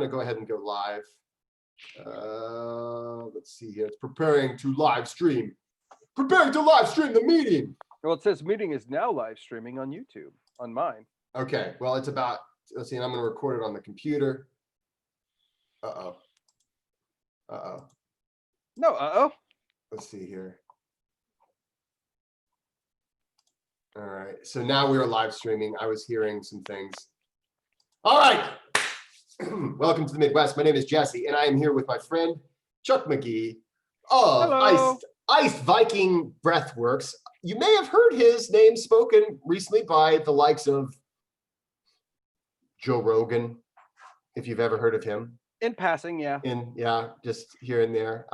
going to go ahead and go live. Let's see here. It's preparing to live stream. Preparing to live stream the meeting. Well, it says meeting is now live streaming on YouTube, on mine. Okay, well, it's about, let's see, and I'm going to record it on the computer. Uh-oh. Uh-oh. No, uh-oh. Let's see here. All right, so now we are live streaming. I was hearing some things. All right. Welcome to the Midwest. My name is Jesse, and I am here with my friend, Chuck McGee of Iced Viking Breathworks. You may have heard his name spoken recently by the likes of Joe Rogan, if you've ever heard of him. In passing, yeah. Just here and there.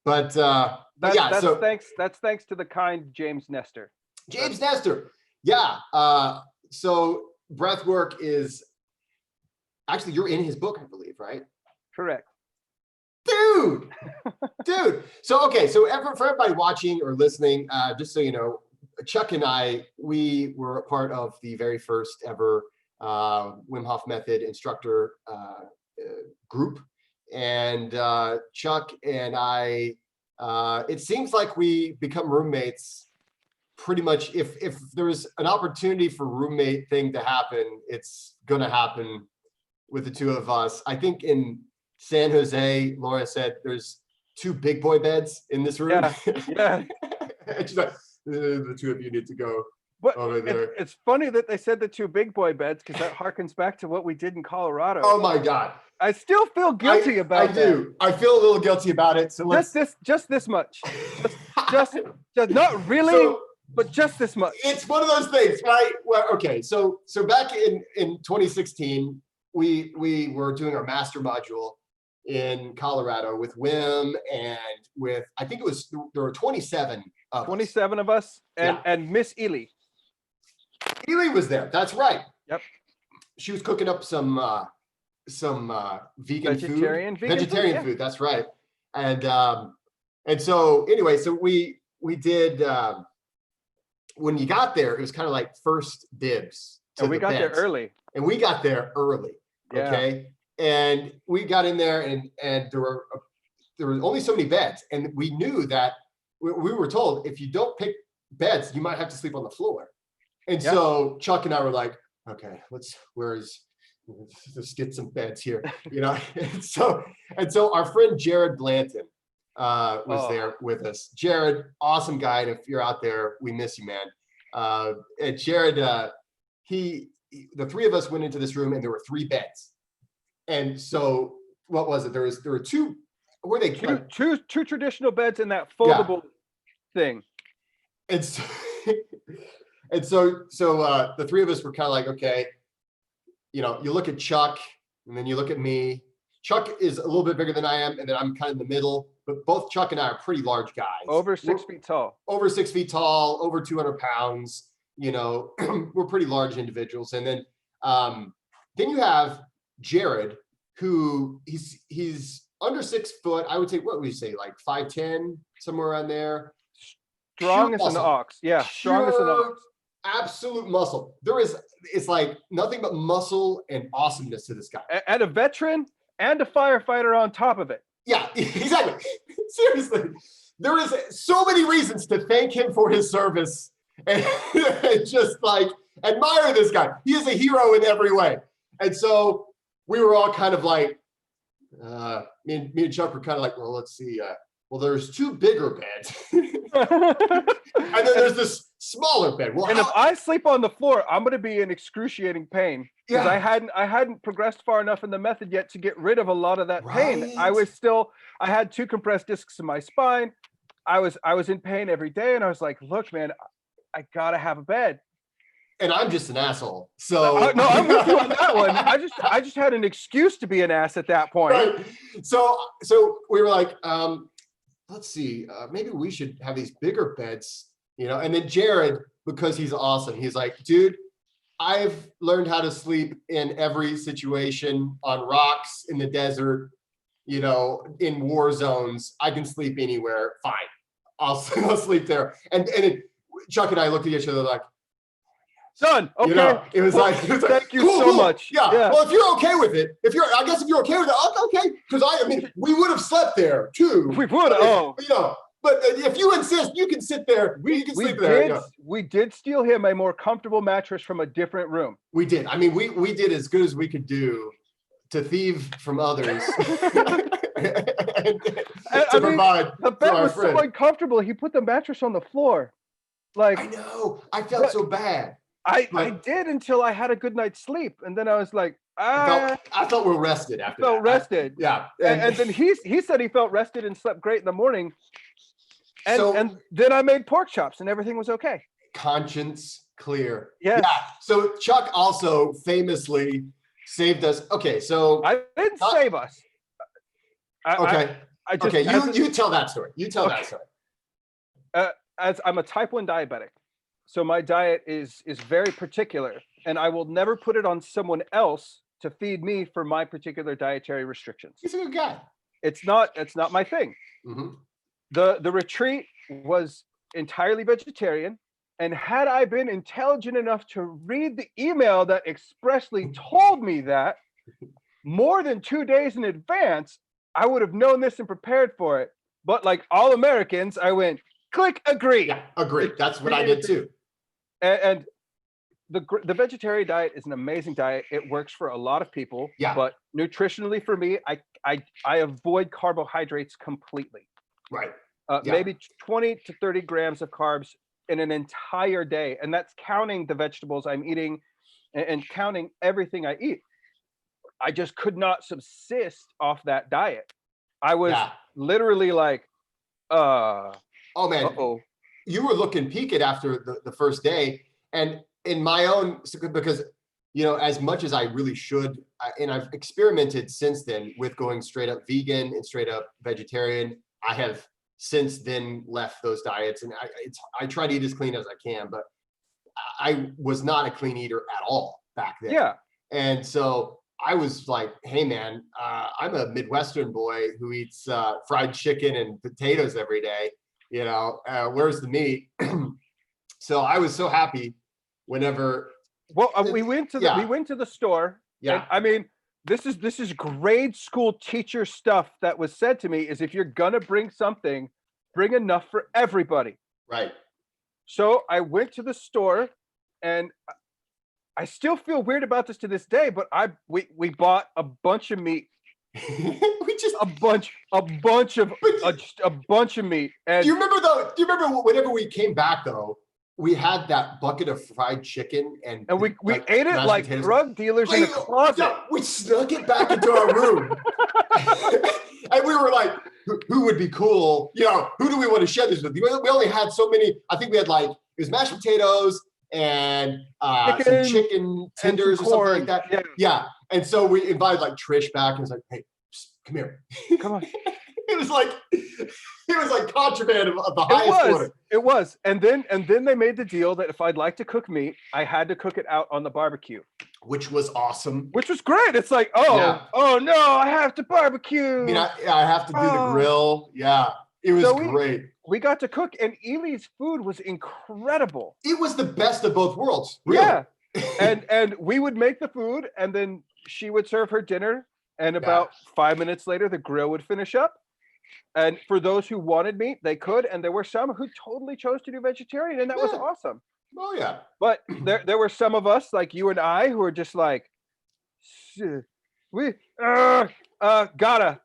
That's thanks to the kind James Nestor. James Nestor. Yeah. So Breathwork is actually, you're in his book, I believe, right? Correct. Dude. So, okay. So for everybody watching or listening, just so you know, Chuck and I, we were a part of the very first ever Wim Hof method instructor group. And Chuck and I, it seems like we become roommates pretty much. If there's an opportunity for roommate thing to happen, it's going to happen with the two of us. I think in San Jose, Laura said there's 2 big boy beds in this room. Yeah. And she's like, the 2 of you need to go over there. It's funny that they said the 2 big boy beds, because that harkens back to what we did in Colorado. Oh my God. I still feel guilty about it. I do. I feel a little guilty about it. So just this much. just not really, but just this much. It's one of those things, right? Well, okay. So back in 2016, we were doing our master module in Colorado with Wim and with, I think there were 27 of 27 of us and Miss Ely. Ely was there. That's right. Yep. She was cooking up some vegetarian food. That's right. And so anyway, so we did when you got there, it was kind of like first dibs. And we got there early. And we got there early. Yeah. Okay. And we got in there and there were only so many beds. And we knew that we were told, if you don't pick beds, you might have to sleep on the floor. And so Chuck and I were like, okay, let's get some beds here, you know? and so our friend Jared Blanton was there with us. Jared, awesome guy. And if you're out there, we miss you, man. And Jared, the 3 of us went into this room and there were 3 beds. And so what was it? There were 2, were they two traditional beds in that foldable thing. And so the 3 of us were kind of like, okay, you know, you look at Chuck and then you look at me. Chuck is a little bit bigger than I am, and then I'm kind of in the middle, but both Chuck and I are pretty large guys. Over 6 feet tall. Over 6 feet tall, over 200 pounds, you know, we're pretty large individuals. And then you have Jared, who he's under 6 foot. I would say, what would you say, like 5'10", somewhere around there. Strong as an ox. Yeah, strong as an ox. Absolute muscle. It's like nothing but muscle and awesomeness to this guy. And a veteran and a firefighter on top of it. Yeah, exactly. Seriously. There is so many reasons to thank him for his service and just like admire this guy. He is a hero in every way. And so we were all kind of like, me and Chuck were kind of like, well, let's see. Well, there's 2 bigger beds. And then there's this smaller bed. Well, if I sleep on the floor, I'm going to be in excruciating pain because I hadn't progressed far enough in the method yet to get rid of a lot of that pain. I had 2 compressed discs in my spine. I was in pain every day, and I was like, look, man, I gotta have a bed. And I'm just an asshole. So no, I'm with you on that one. I just had an excuse to be an ass at that point. Right. So we were like, let's see, maybe we should have these bigger beds, you know? And then Jared, because he's awesome, he's like, dude, I've learned how to sleep in every situation, on rocks, in the desert, you know, in war zones. I can sleep anywhere. Fine. I'll sleep there. And Chuck and I looked at each other like, Done. Okay. You know, it was like thank you cool, so cool. much. Yeah. Well, if you're okay with it, I guess if you're okay with it, okay. Because I mean, we would have slept there too. We would. You know, but if you insist, you can sit there. You can sleep there. You know. We did steal him a more comfortable mattress from a different room. We did. I mean, we did as good as we could do to thieve from others. to provide the bed was so uncomfortable. He put the mattress on the floor. Like, I know. I felt so bad. I did until I had a good night's sleep, and then I was like, I felt well rested after. Felt rested. Yeah. And then he said he felt rested and slept great in the morning. And then I made pork chops and everything was okay. Conscience clear. Yes. Yeah. So Chuck also famously saved us. Okay, so I didn't save us. You tell that story. You tell that story. As I'm a type 1 diabetic, so my diet is very particular, and I will never put it on someone else to feed me for my particular dietary restrictions. He's a good guy. It's not my thing. Mm-hmm. The retreat was entirely vegetarian, and had I been intelligent enough to read the email that expressly told me that more than 2 days in advance, I would have known this and prepared for it. But like all Americans, I went, click agree. Yeah, agree. That's what I did too. And the vegetarian diet is an amazing diet. It works for a lot of people. Yeah. But nutritionally for me, I avoid carbohydrates completely. Right. Maybe 20 to 30 grams of carbs in an entire day. And that's counting the vegetables I'm eating and counting everything I eat. I just could not subsist off that diet. I was literally like, oh man, you were looking peaked after the first day. And in my own, because, you know, as much as I really should, and I've experimented since then with going straight up vegan and straight up vegetarian. I have since then left those diets, and I try to eat as clean as I can, but I was not a clean eater at all back then. Yeah. And so I was like, hey man, I'm a Midwestern boy who eats fried chicken and potatoes every day. You know, where's the meat? So I was so happy whenever. Well, we went to the store. Yeah. And, I mean, this is grade school teacher stuff that was said to me is if you're gonna bring something, bring enough for everybody. Right. So I went to the store, and I still feel weird about this to this day, but we bought a bunch of meat. a bunch of meat. And do you remember whenever we came back though, we had that bucket of fried chicken and we ate it like potatoes. Drug dealers in a closet. Yeah, we snuck it back into our room. And we were like, who would be cool? You know, who do we want to share this with? We only had so many. I think we had like, it was mashed potatoes and some chicken tenders or something like that. Yeah. And so we invited like Trish back and was like, hey, come here. Come on. It was like contraband of the highest order. It was. And then they made the deal that if I'd like to cook meat, I had to cook it out on the barbecue. Which was awesome. Which was great. It's like, oh no, I have to barbecue. I mean, I have to do the grill. Yeah. It was great. We got to cook, and Ely's food was incredible. It was the best of both worlds. Really. Yeah. and we would make the food, and then she would serve her dinner, and about 5 minutes later, the grill would finish up. And for those who wanted meat, they could, and there were some who totally chose to do vegetarian, and that was awesome. Oh yeah. But there were some of us, like you and I, who were just like, I gotta.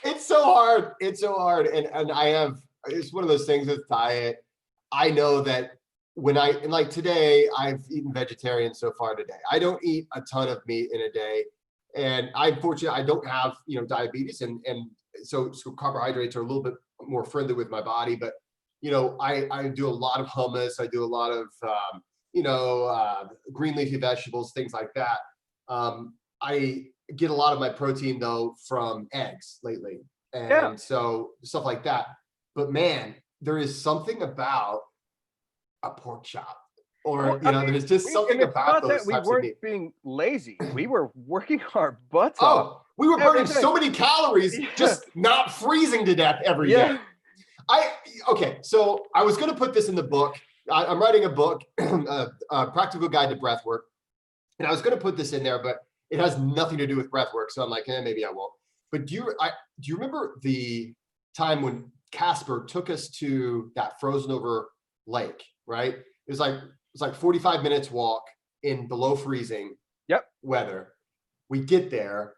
It's so hard. It's so hard. And it's one of those things with diet. I know that like today, I've eaten vegetarian so far today. I don't eat a ton of meat in a day. And unfortunately, I don't have, diabetes. And so carbohydrates are a little bit more friendly with my body. But, I do a lot of hummus. I do a lot of, green leafy vegetables, things like that. I get a lot of my protein though from eggs lately. And so stuff like that. But man, there is something about a pork chop or, there's just something about those types of meat. We weren't being lazy. We were working our butts off. We were burning so many calories, just not freezing to death every day. Okay, so I was going to put this in the book, I'm writing a book, a practical guide to breathwork. And I was going to put this in there, but it has nothing to do with breathwork. So I'm like, maybe I won't. But do you remember the time when Casper took us to that frozen over lake, right? It was like 45 minutes walk in below freezing weather. We get there,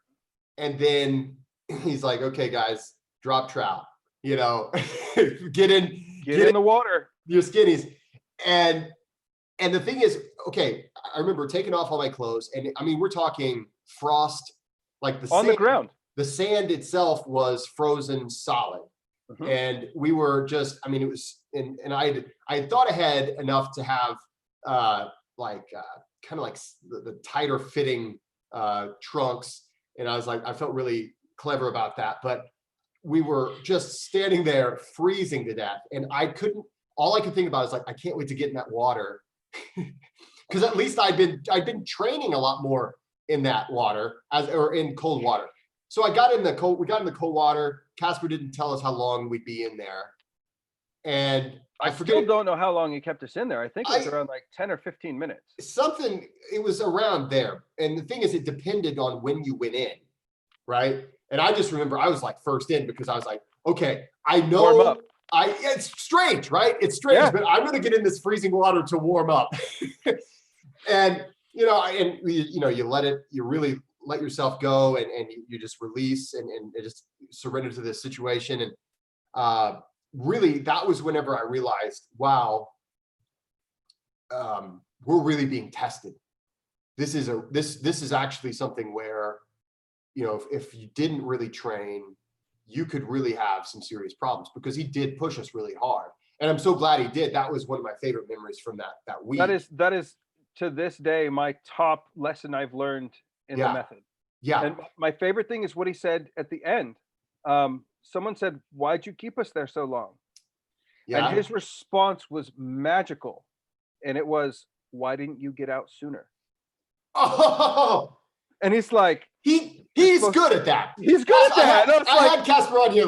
and then he's like, okay, guys, drop trout, get in the water. Your skinnies. And the thing is, okay, I remember taking off all my clothes, and I mean, we're talking frost, like on the ground. The sand itself was frozen solid. Mm-hmm. And we were just, I mean, it was, and I had thought ahead enough to have kind of like the tighter fitting trunks. And I was like, I felt really clever about that. But we were just standing there freezing to death. And all I could think about is like, I can't wait to get in that water. Because at least I'd been training a lot more in that water or in cold water. So we got in the cold water. Casper didn't tell us how long we'd be in there. And I still don't know how long he kept us in there. I think it was around like 10 or 15 minutes. It was around there. And the thing is, it depended on when you went in, right? And I just remember I was like first in because I was like, okay, I know. Warm up. It's strange, right? It's strange, but I'm going to get in this freezing water to warm up. And, you really let yourself go and you just release and just surrender to this situation. And really, that was whenever I realized, wow, we're really being tested. This is actually something where, if you didn't really train, you could really have some serious problems, because he did push us really hard. And I'm so glad he did. That was one of my favorite memories from that week. That is to this day my top lesson I've learned in the method. Yeah. And my favorite thing is what he said at the end. Someone said, "Why'd you keep us there so long?" Yeah. And his response was magical. And it was, "Why didn't you get out sooner?" Oh, and he's like, he's good at that. He's good at that. I had Casper on here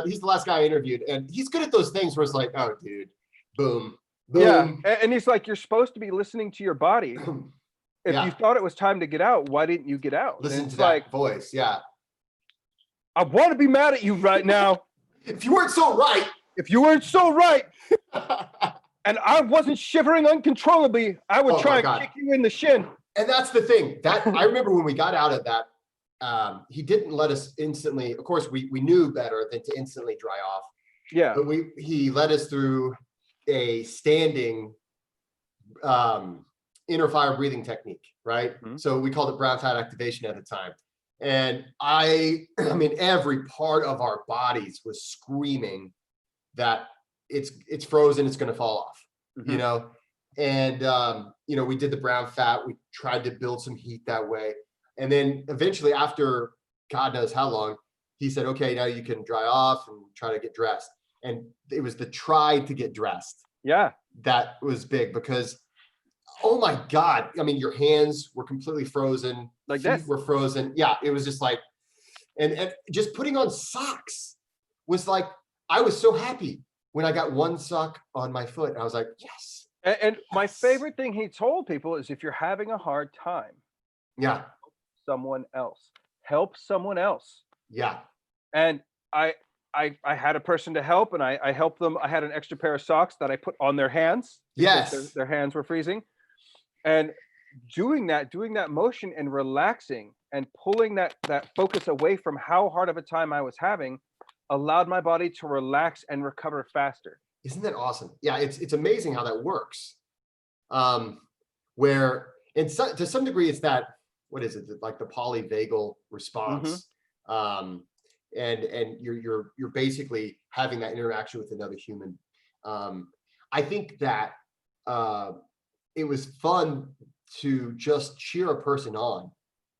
he's the last guy I interviewed, and he's good at those things where it's like, oh, dude, boom, boom. Yeah, and he's like, you're supposed to be listening to your body. If you thought it was time to get out, why didn't you get out? Listen to that voice, yeah. I want to be mad at you right now. If you weren't so right. And I wasn't shivering uncontrollably, I would try and kick you in the shin. And that's the thing. That I remember when we got out of that, he didn't let us instantly. Of course, we knew better than to instantly dry off. Yeah. But he led us through a standing inner fire breathing technique, right? Mm-hmm. So we called it brown fat activation at the time. And I mean, every part of our bodies was screaming that it's frozen, it's going to fall off, mm-hmm. And, we did the brown fat. We tried to build some heat that way. And then eventually, after God knows how long, he said, okay, now you can dry off and try to get dressed. And it was the try to get dressed. Yeah. That was big because, oh my God. I mean, your hands were completely frozen. Like feet this? Were frozen. Yeah. It was just like, and just putting on socks was like, I was so happy when I got one sock on my foot. And I was like, yes. And my favorite thing he told people is, if you're having a hard time, help someone else. Yeah. And I had a person to help, and I helped them. I had an extra pair of socks that I put on their hands. Yes. Their hands were freezing. And doing that motion and relaxing and pulling that focus away from how hard of a time I was having allowed my body to relax and recover faster. Isn't that awesome? Yeah, it's amazing how that works. Where to some degree, it's that, what is it? Like the polyvagal response. Mm-hmm. And you're basically having that interaction with another human. I think that it was fun to just cheer a person on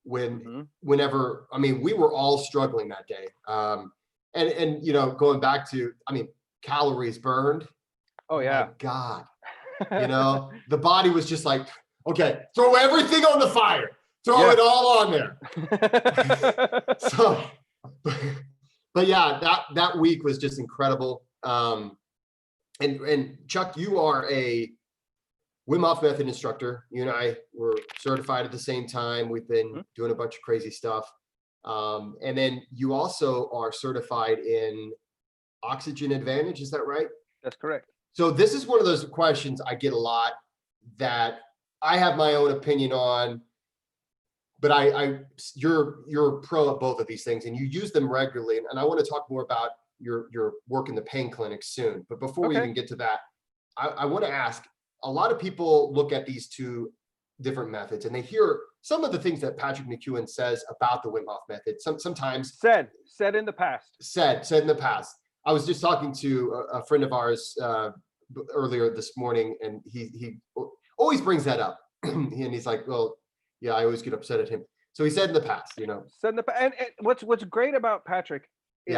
whenever, I mean, we were all struggling that day. And going back to, I mean, calories burned. Oh yeah. My God. The body was just like, okay, throw everything on the fire. Throw it all on there. So, but yeah, that week was just incredible. And Chuck, you are a Wim Hof method instructor. You and I were certified at the same time. We've been doing a bunch of crazy stuff. And then you also are certified in oxygen advantage. Is that right? That's correct. So this is one of those questions I get a lot that I have my own opinion on, but you're pro at both of these things and you use them regularly. And I want to talk more about your work in the pain clinic soon. But before we even get to that, I want to ask, a lot of people look at these two different methods and they hear some of the things that Patrick McKeown says about the Wim Hof method. Sometimes said in the past. Said in the past. I was just talking to a friend of ours earlier this morning, and he always brings that up. And he's like, well, yeah, I always get upset at him. So he said in the past, Said in the past. And what's great about Patrick is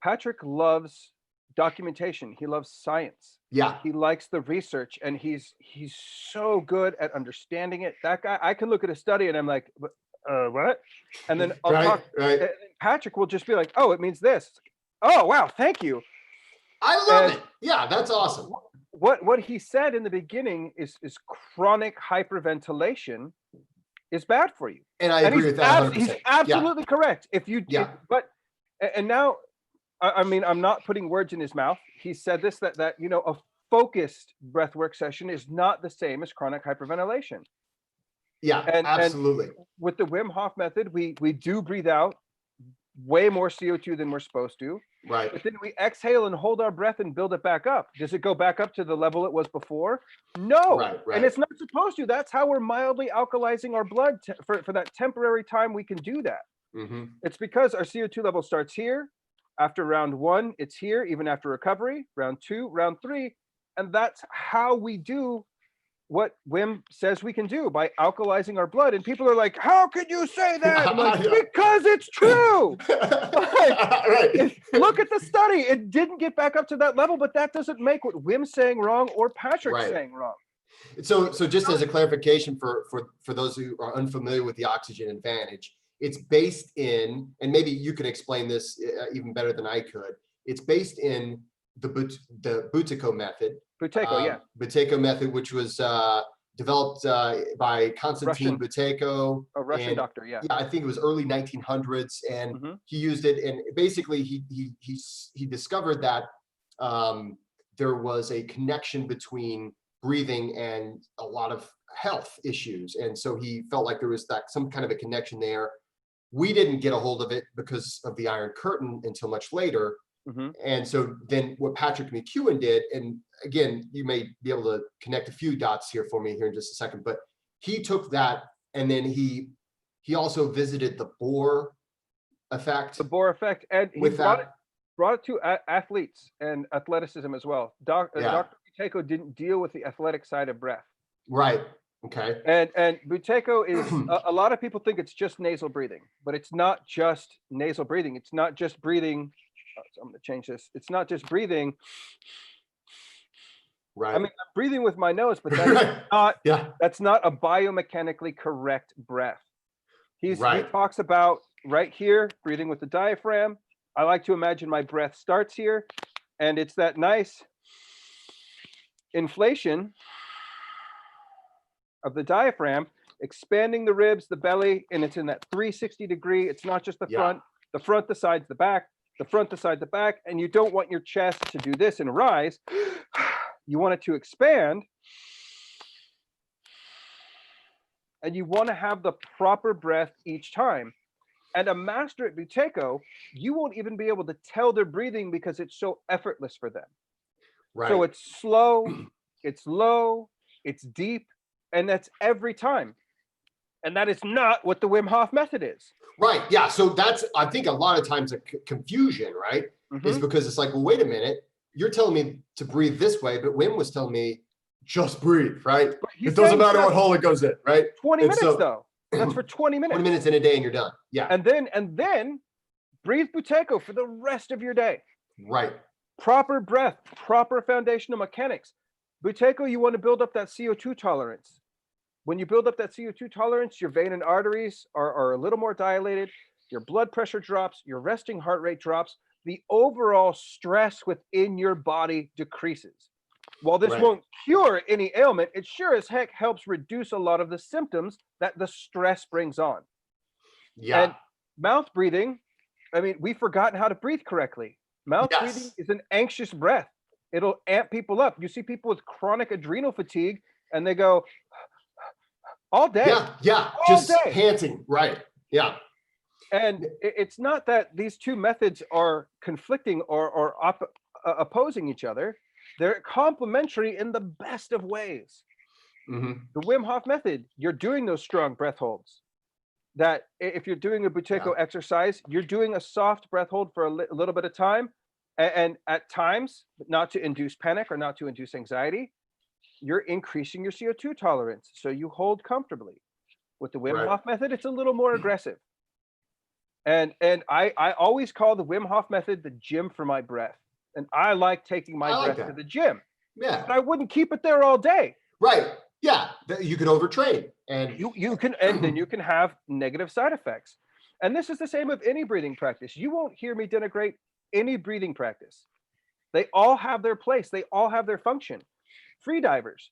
Patrick loves documentation. He loves science. Yeah. He likes the research, and he's so good at understanding it. That guy, I can look at a study and I'm like, what? And then I'll talk. Right. And Patrick will just be like, oh, it means this. Oh, wow, thank you. I love it. Yeah, that's awesome. What he said in the beginning is chronic hyperventilation is bad for you. And I agree with that 100%. He's absolutely correct. And now, I mean, I'm not putting words in his mouth. He said this, that a focused breathwork session is not the same as chronic hyperventilation. Yeah, absolutely. And with the Wim Hof method, we do breathe out way more CO2 than we're supposed to. Right. But then we exhale and hold our breath and build it back up. Does it go back up to the level it was before? No. Right. And it's not supposed to. That's how we're mildly alkalizing our blood for that temporary time we can do that. Mm-hmm. It's because our CO2 level starts here. After round 1, it's here, even after recovery. Round 2, round 3. And that's how we do what Wim says we can do, by alkalizing our blood. And people are like, how can you say that? I'm like, because it's true. Right. Look at the study. It didn't get back up to that level, but that doesn't make what Wim's saying wrong or Patrick's saying wrong. So just as a clarification for those who are unfamiliar with the oxygen advantage, it's based in, and maybe you can explain this even better than I could, it's based in the Buteyko method. Buteyko method, which was developed by Konstantin Buteyko, a Russian doctor. Yeah, I think it was early 1900s, and he used it. And basically, he discovered that there was a connection between breathing and a lot of health issues, and so he felt like there was some kind of a connection there. We didn't get a hold of it because of the Iron Curtain until much later. And so then what Patrick McKeown did, and again, you may be able to connect a few dots here for me here in just a second, but he took that and then he also visited the Bohr effect. The Bohr effect, and he brought it to athletes and athleticism as well. Dr. Buteyko didn't deal with the athletic side of breath. Right. Okay. And Buteyko is a lot of people think it's just nasal breathing, but it's not just nasal breathing. It's not just breathing. So I'm going to change this. It's not just breathing. Right. I mean, I'm breathing with my nose, but that's not a biomechanically correct breath. He talks about right here, breathing with the diaphragm. I like to imagine my breath starts here, and it's that nice inflation of the diaphragm, expanding the ribs, the belly, and it's in that 360 degree. It's not just the front, the sides, the back, the front, the side, the back, and you don't want your chest to do this and rise. You want it to expand, and you want to have the proper breath each time. And a master at Buteyko, you won't even be able to tell they're breathing because it's so effortless for them. Right. So it's slow, it's low, it's deep, and that's every time. And that is not what the Wim Hof method is. Right. Yeah. So that's, I think a lot of times a confusion, right? Is because it's like, well, wait a minute, you're telling me to breathe this way, but Wim was telling me just breathe, right? It doesn't matter what hole it goes in, right? 20 minutes though. That's for 20 minutes. 20 minutes in a day and you're done. Yeah. And then breathe Buteyko for the rest of your day. Right. Proper breath, proper foundational mechanics. Buteyko, you want to build up that CO2 tolerance. When you build up that CO2 tolerance, your vein and arteries are a little more dilated, your blood pressure drops, your resting heart rate drops, the overall stress within your body decreases. While this Right. won't cure any ailment, it sure as heck helps reduce a lot of the symptoms that the stress brings on. Yeah. And mouth breathing, I mean, we've forgotten how to breathe correctly. Mouth breathing Yes. is an anxious breath. It'll amp people up. You see people with chronic adrenal fatigue and they go all day. Yeah. Yeah. All Just day. panting. Right. Yeah. And it's not that these two methods are conflicting or opposing each other. They're complementary in the best of ways. Hmm. The Wim Hof method, you're doing those strong breath holds. That if you're doing a Buteyko exercise, you're doing a soft breath hold for a little bit of time. And at times, not to induce panic or not to induce anxiety, you're increasing your CO2 tolerance. So you hold comfortably. With the Wim Hof method, it's a little more aggressive. And I always call the Wim Hof method the gym for my breath. And I like taking my breath to the gym. Yeah. But I wouldn't keep it there all day. Right. Yeah. You could overtrain, and you can, and then you can have negative side effects. And this is the same with any breathing practice. You won't hear me denigrate any breathing practice. They all have their place. They all have their function. Free divers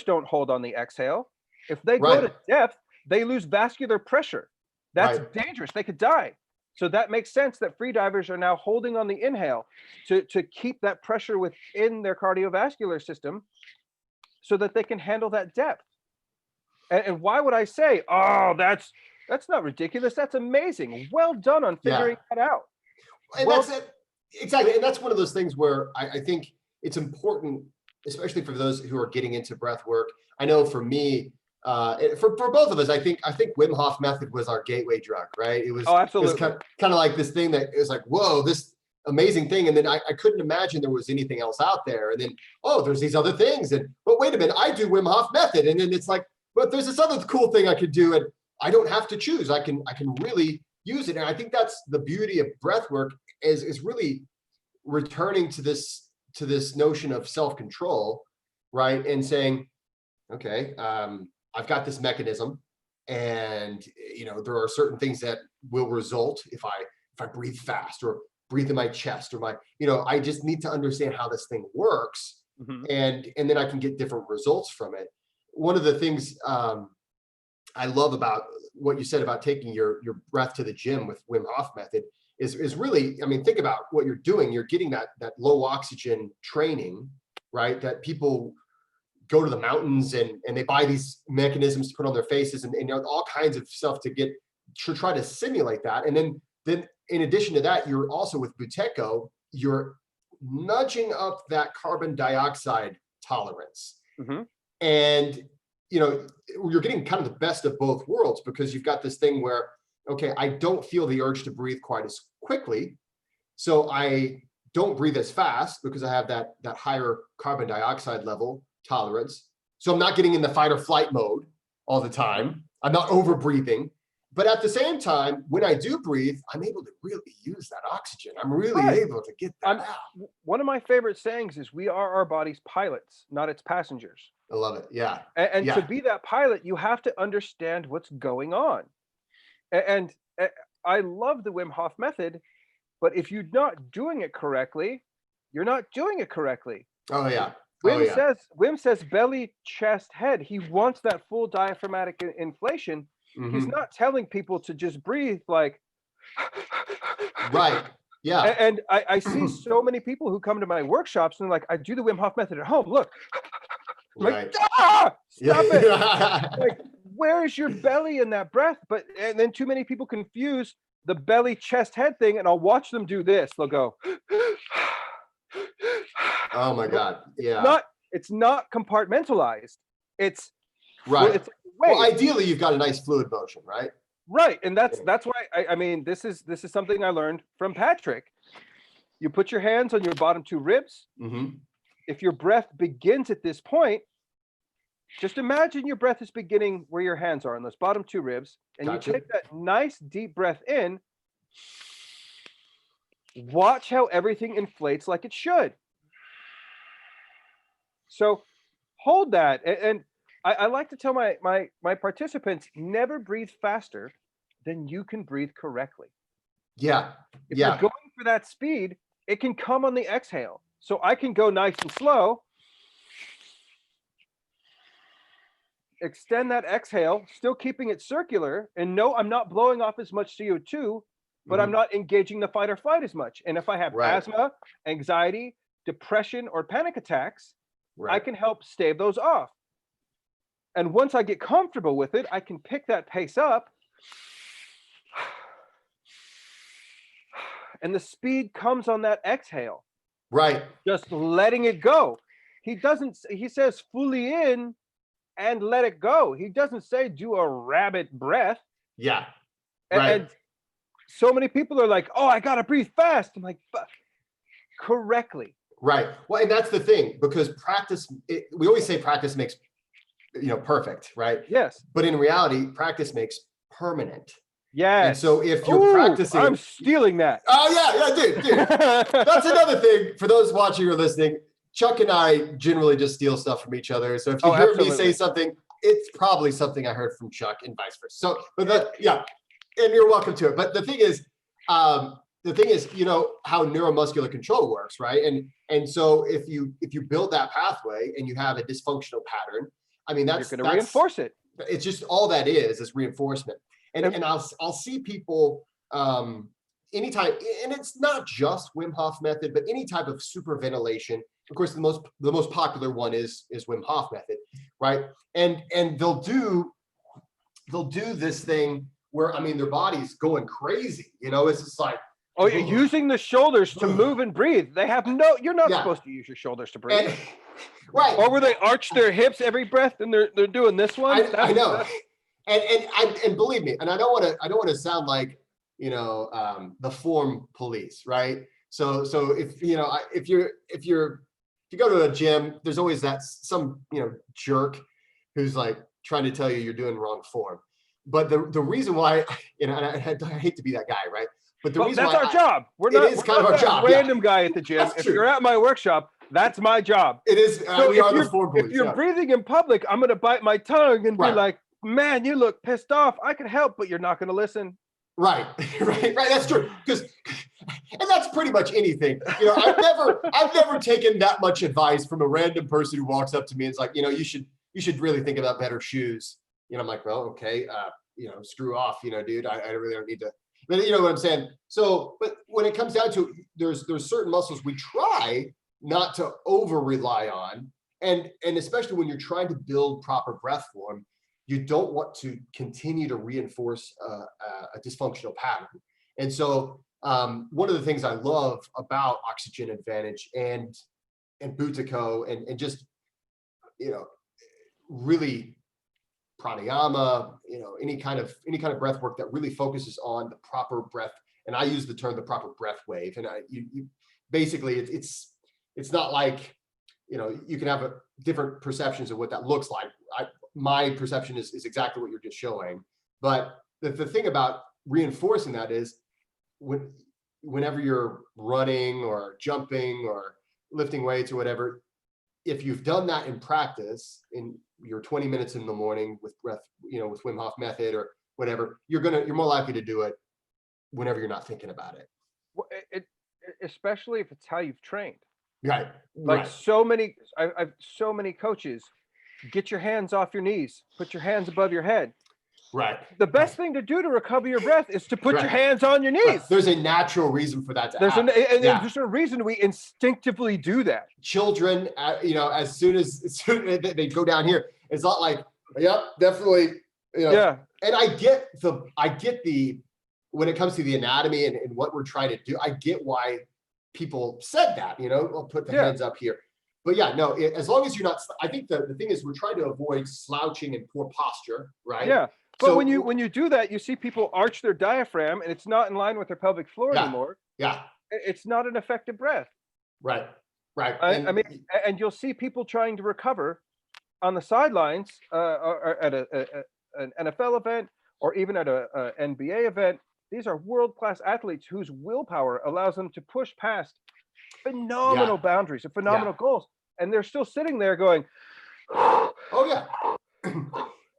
don't hold on the exhale. If they go to depth, they lose vascular pressure. That's dangerous. They could die. So that makes sense that free divers are now holding on the inhale to keep that pressure within their cardiovascular system so that they can handle that depth. And why would I say, oh, that's not ridiculous. That's amazing. Well done on figuring that out. And that's it. Exactly. And that's one of those things where I think it's important, especially for those who are getting into breath work. I know for me, for both of us, I think Wim Hof method was our gateway drug, right? It was, absolutely. It was kind of like this thing that is like, whoa, this amazing thing. And then I couldn't imagine there was anything else out there. And then, oh, there's these other things. And, but wait a minute, I do Wim Hof method. And then it's like, but there's this other cool thing I could do. And I don't have to choose. I can really use it. And I think that's the beauty of breath work is really returning to this notion of self-control, right? And saying, okay, I've got this mechanism, and there are certain things that will result if I breathe fast or breathe in my chest or I just need to understand how this thing works, and then I can get different results from it. One of the things I love about what you said about taking your breath to the gym with Wim Hof method is really, I mean, think about what you're doing. You're getting that low oxygen training, right? That people go to the mountains and they buy these mechanisms to put on their faces and all kinds of stuff to try to simulate that. And then in addition to that, you're also with Buteyko, you're nudging up that carbon dioxide tolerance. And you're getting kind of the best of both worlds, because you've got this thing where, okay, I don't feel the urge to breathe quite as quickly, so I don't breathe as fast because I have that higher carbon dioxide level tolerance. So I'm not getting in the fight or flight mode all the time. I'm not over breathing. But at the same time, when I do breathe, I'm able to really use that oxygen. I'm really able to get that out. One of my favorite sayings is, we are our body's pilots, not its passengers. I love it. Yeah. And to be that pilot, you have to understand what's going on. And I love the Wim Hof method, but if you're not doing it correctly, you're not doing it correctly. Oh yeah. Wim says belly, chest, head. He wants that full diaphragmatic inflation. He's not telling people to just breathe like right. Yeah. And I see so many people who come to my workshops and they're like, I do the Wim Hof method at home. Look. Right. Like, stop it. Like, where is your belly in that breath? And then too many people confuse the belly, chest, head thing, and I'll watch them do this. They'll go, oh my God. Yeah. It's not compartmentalized. It's right. It's well, ideally you've got a nice fluid motion, right? Right. And that's why I mean, this is something I learned from Patrick. You put your hands on your bottom two ribs. If your breath begins at this point, just imagine your breath is beginning where your hands are on those bottom two ribs, and you take that nice deep breath in. Watch how everything inflates like it should. So hold that. And I like to tell my participants, never breathe faster than you can breathe correctly. Yeah. If you're going for that speed, it can come on the exhale. So I can go nice and slow, extend that exhale, still keeping it circular. And no, I'm not blowing off as much CO2, but I'm not engaging the fight or flight as much. And if I have asthma, anxiety, depression, or panic attacks, I can help stave those off. And once I get comfortable with it, I can pick that pace up. And the speed comes on that exhale. Right. Just letting it go. He says fully in and let it go. He doesn't say do a rabbit breath. Yeah. And so many people are like, oh, I got to breathe fast. I'm like, correctly. Right. Well, and that's the thing, because we always say practice makes, perfect, right? Yes. But in reality, practice makes permanent. Yes. And so if you're practicing, I'm stealing that. Oh yeah, dude. That's another thing for those watching or listening. Chuck and I generally just steal stuff from each other. So if you hear me say something, it's probably something I heard from Chuck and vice versa. So, and you're welcome to it. But the thing is, how neuromuscular control works, right? And so if you build that pathway and you have a dysfunctional pattern, I mean, you're going to reinforce it. It's just all that is reinforcement. And I'll see people anytime, and it's not just Wim Hof method, but any type of super ventilation. Of course, the most popular one is Wim Hof method, right? And they'll do this thing where, I mean, their body's going crazy. It's just like, you're using the shoulders to move and breathe. You're not supposed to use your shoulders to breathe. Right. Or where they arch their hips every breath and they're doing this one. I know. And believe me, and I don't want to sound like, the form police, right? So if you go to a gym, there's always some jerk who's like trying to tell you you're doing wrong form. But the reason why, and I hate to be that guy, right? But the reason that's our job. We're not our job. Random guy at the gym. If you're at my workshop, that's my job. It is. So we are the form police. If you're breathing in public, I'm going to bite my tongue and be like, man, you look pissed off. I can help, but you're not going to listen. Right. That's true. And that's pretty much anything. I've never taken that much advice from a random person who walks up to me and is like, you should really think about better shoes. I'm like, well, okay, screw off, dude. I really don't need to. But you know what I'm saying? So, but when it comes down to there's certain muscles we try not to over rely on, and especially when you're trying to build proper breath form, you don't want to continue to reinforce a dysfunctional pattern. And so one of the things I love about Oxygen Advantage and Buteyko and just, really pranayama, any kind of breath work that really focuses on the proper breath. And I use the term the proper breath wave. And you basically it's not like, you can have different perceptions of what that looks like. My perception is exactly what you're just showing. But the thing about reinforcing that is whenever you're running or jumping or lifting weights or whatever, if you've done that in practice in your 20 minutes in the morning with breath, with Wim Hof method or whatever, you're more likely to do it whenever you're not thinking about it. Well, especially if it's how you've trained. Right. Like so many coaches, get your hands off your knees, put your hands above your head. Right. The best thing to do to recover your breath is to put your hands on your knees. Right. There's a natural reason for that to happen. There's a reason we instinctively do that. Children, as soon as they go down here, it's not like, yep, definitely. Yeah. And I get the when it comes to the anatomy and what we're trying to do, I get why people said that. I'll put the hands up here. But as long as you're not, I think the thing is we're trying to avoid slouching and poor posture, right? Yeah. But when you do that, you see people arch their diaphragm and it's not in line with their pelvic floor anymore. Yeah. It's not an effective breath. Right. And you'll see people trying to recover on the sidelines or at an NFL event or even at a NBA event. These are world-class athletes whose willpower allows them to push past phenomenal boundaries and phenomenal goals. And they're still sitting there going, oh yeah.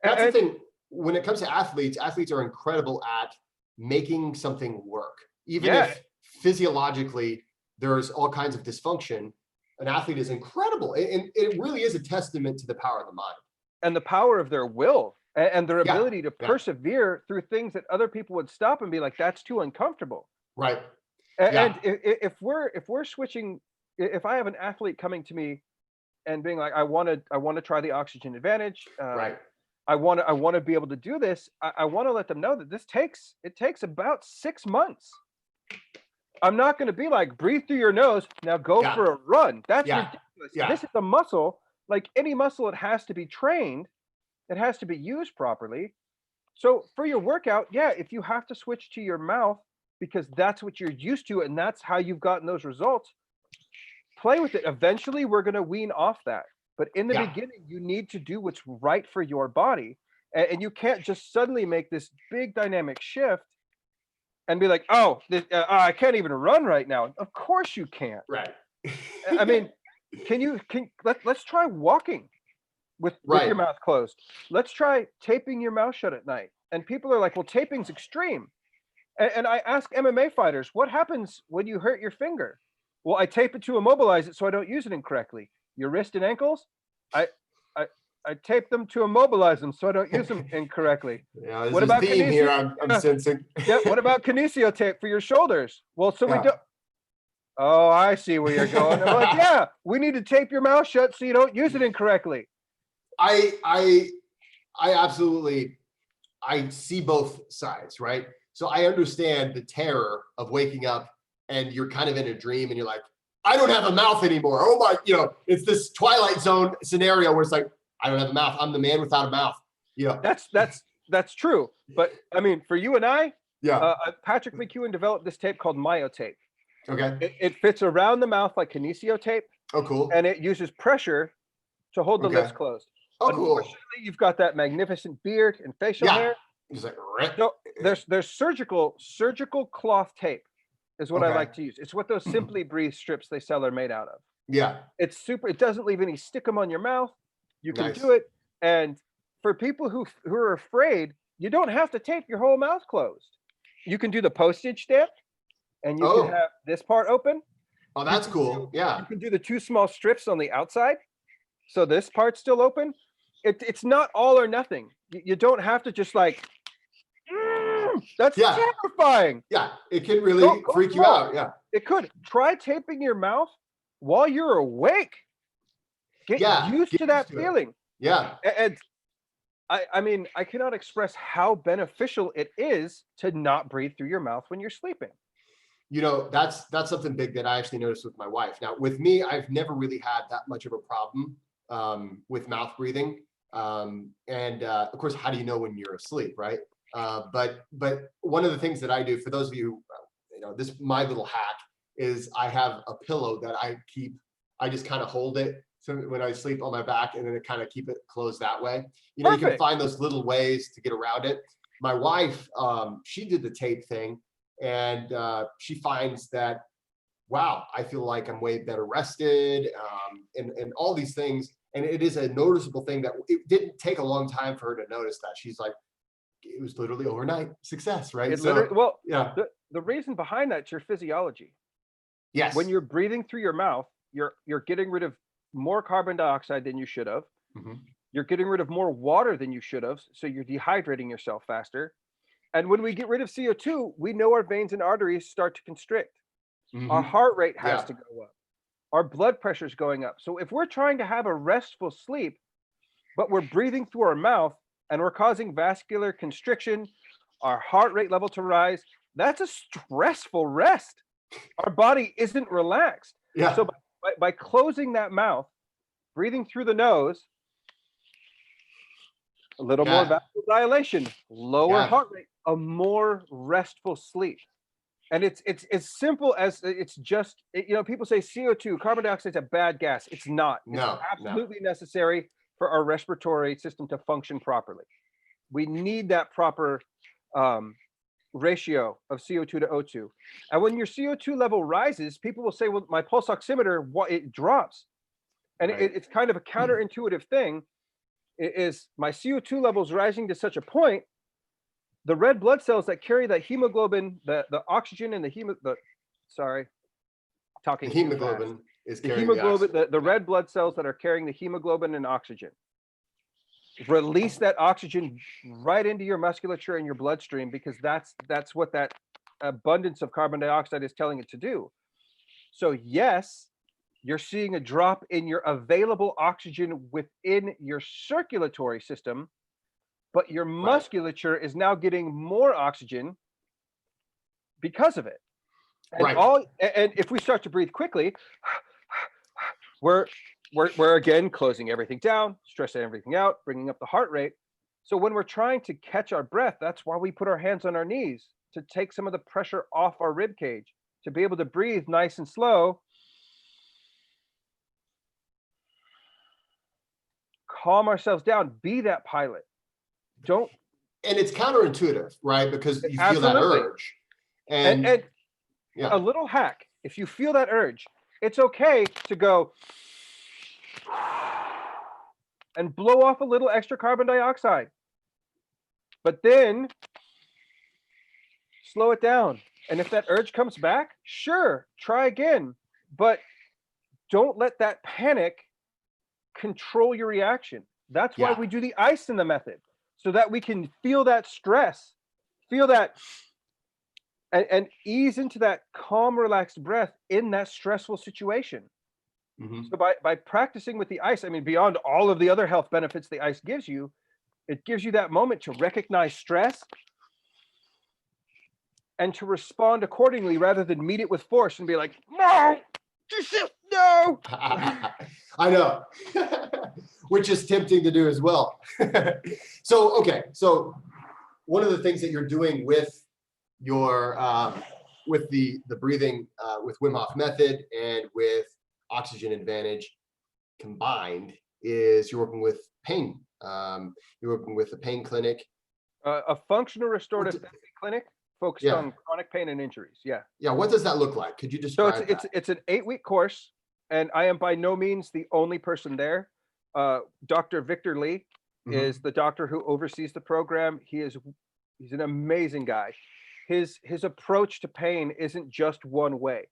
That's the thing. When it comes to athletes are incredible at making something work. Even if physiologically there's all kinds of dysfunction, an athlete is incredible. And it really is a testament to the power of the mind. And the power of their will and their Yeah, ability to yeah. persevere through things that other people would stop and be like, that's too uncomfortable. Right. And Yeah. if we're switching, if I have an athlete coming to me and being like, I want to try the oxygen advantage. Right. I want to be able to do this. I want to let them know that it takes about 6 months. I'm not going to be like, breathe through your nose, now go Yeah. for a run. That's Yeah. ridiculous. Yeah. This is a muscle. Like any muscle, it has to be trained. It has to be used properly. So for your workout, yeah, if you have to switch to your mouth because that's what you're used to and that's how you've gotten those results, play with it. Eventually, we're going to wean off that. But in the Yeah. beginning, you need to do what's right for your body. And you can't just suddenly make this big dynamic shift and be like, oh, I can't even run right now. Of course you can't. Right. I mean, let's try walking with your mouth closed. Let's try taping your mouth shut at night. And people are like, well, taping's extreme. And I ask MMA fighters, what happens when you hurt your finger? Well, I tape it to immobilize it so I don't use it incorrectly. Your wrist and ankles, I tape them to immobilize them so I don't use them incorrectly. Yeah, there's What about theme here I'm sensing. Yeah, what about kinesio tape for your shoulders? Well, so we Yeah. don't. Oh, I see where you're going. I'm like, yeah, we need to tape your mouth shut so you don't use it incorrectly. I absolutely, I see both sides, right? So I understand the terror of waking up and you're kind of in a dream and you're like, I don't have a mouth anymore. Oh my, it's this Twilight Zone scenario where it's like, I don't have a mouth. I'm the man without a mouth. That's true. But I mean, for you and I, Yeah. Patrick McEwen developed this tape called myotape. Okay. It fits around the mouth like kinesio tape. Oh, cool. And it uses pressure to hold the lips closed. Oh, cool. Unfortunately, you've got that magnificent beard and facial hair. Just like, So there's surgical cloth tape is what I like to use. It's what those Simply Breathe strips they sell are made out of. Yeah. It's super. It doesn't leave any stickum on your mouth. You can Nice. do it. And for people who are afraid, you don't have to tape your whole mouth closed. You can do the postage stamp, and you can have this part open. Oh, that's cool. Yeah. You can do the two small strips on the outside, so this part's still open. It's not all or nothing. You don't have to just like. That's terrifying. Yeah, it can really freak you out. Yeah. It could. Try taping your mouth while you're awake. Get used to that feeling. Yeah. And I mean, I cannot express how beneficial it is to not breathe through your mouth when you're sleeping. That's something big that I actually noticed with my wife. Now, with me, I've never really had that much of a problem with mouth breathing. And of course, how do you know when you're asleep, right? But one of the things that I do, for those of you, my little hack is I have a pillow that I just kind of hold it. So when I sleep on my back and then I kind of keep it closed that way, you can find those little ways to get around it. My wife, she did the tape thing and she finds that, wow, I feel like I'm way better rested and all these things. And it is a noticeable thing that it didn't take a long time for her to notice that. She's like, it was literally overnight success, right? The reason behind that is your physiology. Yes. When you're breathing through your mouth, you're getting rid of more carbon dioxide than you should have. Mm-hmm. You're getting rid of more water than you should have, so you're dehydrating yourself faster. And when we get rid of CO2, we know our veins and arteries start to constrict. Mm-hmm. Our heart rate has to go up. Our blood pressure is going up. So if we're trying to have a restful sleep, but we're breathing through our mouth and we're causing vascular constriction, our heart rate level to rise, that's a stressful rest. Our body isn't relaxed. Yeah. So by closing that mouth, breathing through the nose, a little more vasodilation, lower heart rate, a more restful sleep. And it's as simple as it's just, people say CO2, carbon dioxide is a bad gas. It's not. It's absolutely necessary for our respiratory system to function properly. We need that proper ratio of CO2 to O2. And when your CO2 level rises, people will say, well, my pulse oximeter, it drops. And it's kind of a counterintuitive thing. It is my CO2 levels rising to such a point, the red blood cells that carry that hemoglobin, the oxygen and the sorry, The talking too fast. hemoglobin is The carrying the hemoglobin, oxygen. the red blood cells that are carrying the hemoglobin and oxygen. Release that oxygen right into your musculature and your bloodstream, because that's what that abundance of carbon dioxide is telling it to do. So yes, you're seeing a drop in your available oxygen within your circulatory system, but your musculature is now getting more oxygen because of it. And and if we start to breathe quickly, we're again closing everything down, stressing everything out, bringing up the heart rate. So when we're trying to catch our breath, that's why we put our hands on our knees, to take some of the pressure off our rib cage, to be able to breathe nice and slow. Calm ourselves down, be that pilot. Don't. And it's counterintuitive, right? Because you feel that Absolutely. urge. And yeah. A little hack, if you feel that urge, it's okay to go and blow off a little extra carbon dioxide, but then slow it down. And if that urge comes back, sure, try again, but don't let that panic control your reaction. That's why we do the ice in the method, so that we can feel that stress, feel that, and ease into that calm, relaxed breath in that stressful situation. So by practicing with the ice, I mean, beyond all of the other health benefits the ice gives you, it gives you that moment to recognize stress and to respond accordingly, rather than meet it with force and be like, no, no. I know, which is tempting to do as well. So, okay. So one of the things that you're doing with your, with the breathing, with Wim Hof method and with Oxygen Advantage combined, is you're working with pain. You're working with a pain clinic. A functional restorative therapy clinic focused on chronic pain and injuries. Yeah. Yeah. What does that look like? Could you describe that? It's an 8-week course, and I am by no means the only person there. Dr. Victor Lee is the doctor who oversees the program. He's an amazing guy. His approach to pain isn't just one way.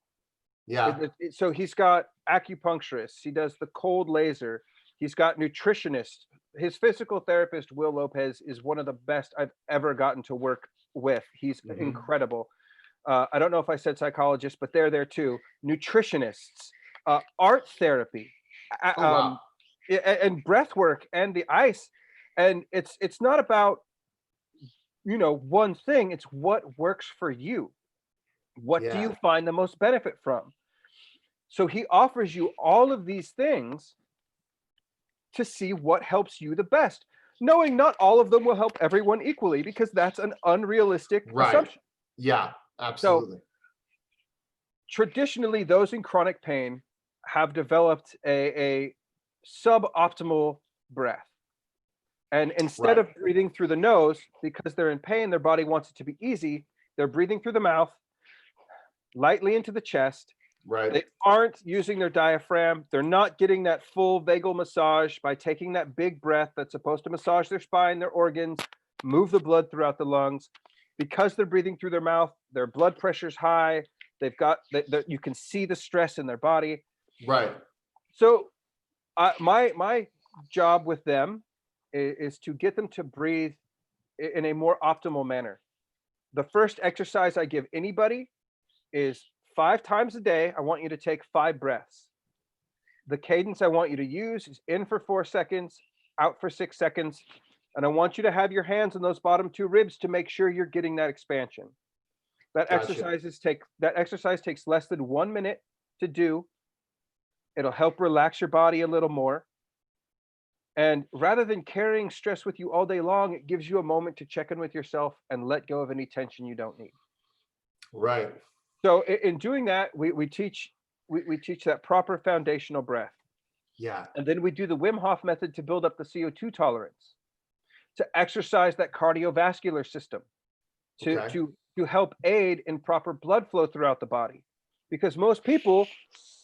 Yeah. So he's got acupuncturists. He does the cold laser. He's got nutritionists. His physical therapist, Will Lopez, is one of the best I've ever gotten to work with. He's incredible. I don't know if I said psychologist, but they're there too. Nutritionists, art therapy, and breath work, and the ice. And it's not about, one thing. It's what works for you. What do you find the most benefit from? So he offers you all of these things to see what helps you the best, knowing not all of them will help everyone equally, because that's an unrealistic assumption. Yeah, absolutely. So, traditionally, those in chronic pain have developed a suboptimal breath. And instead of breathing through the nose, because they're in pain, their body wants it to be easy, they're breathing through the mouth, lightly into the chest. They aren't using their diaphragm. They're not getting that full vagal massage by taking that big breath that's supposed to massage their spine, their organs, move the blood throughout the lungs. Because they're breathing through their mouth, their blood pressure's high. They've got, you can see the stress in their body. So my job with them is to get them to breathe in a more optimal manner. The first exercise I give anybody is 5 times a day. I want you to take 5 breaths. The cadence I want you to use is in for 4 seconds, out for 6 seconds. And I want you to have your hands on those bottom 2 ribs to make sure you're getting that expansion. That exercise takes less than 1 minute to do. It'll help relax your body a little more. And rather than carrying stress with you all day long, it gives you a moment to check in with yourself and let go of any tension you don't need. So in doing that, we teach that proper foundational breath. And then we do the Wim Hof method to build up the CO2 tolerance, to exercise that cardiovascular system, to help aid in proper blood flow throughout the body. Because most people,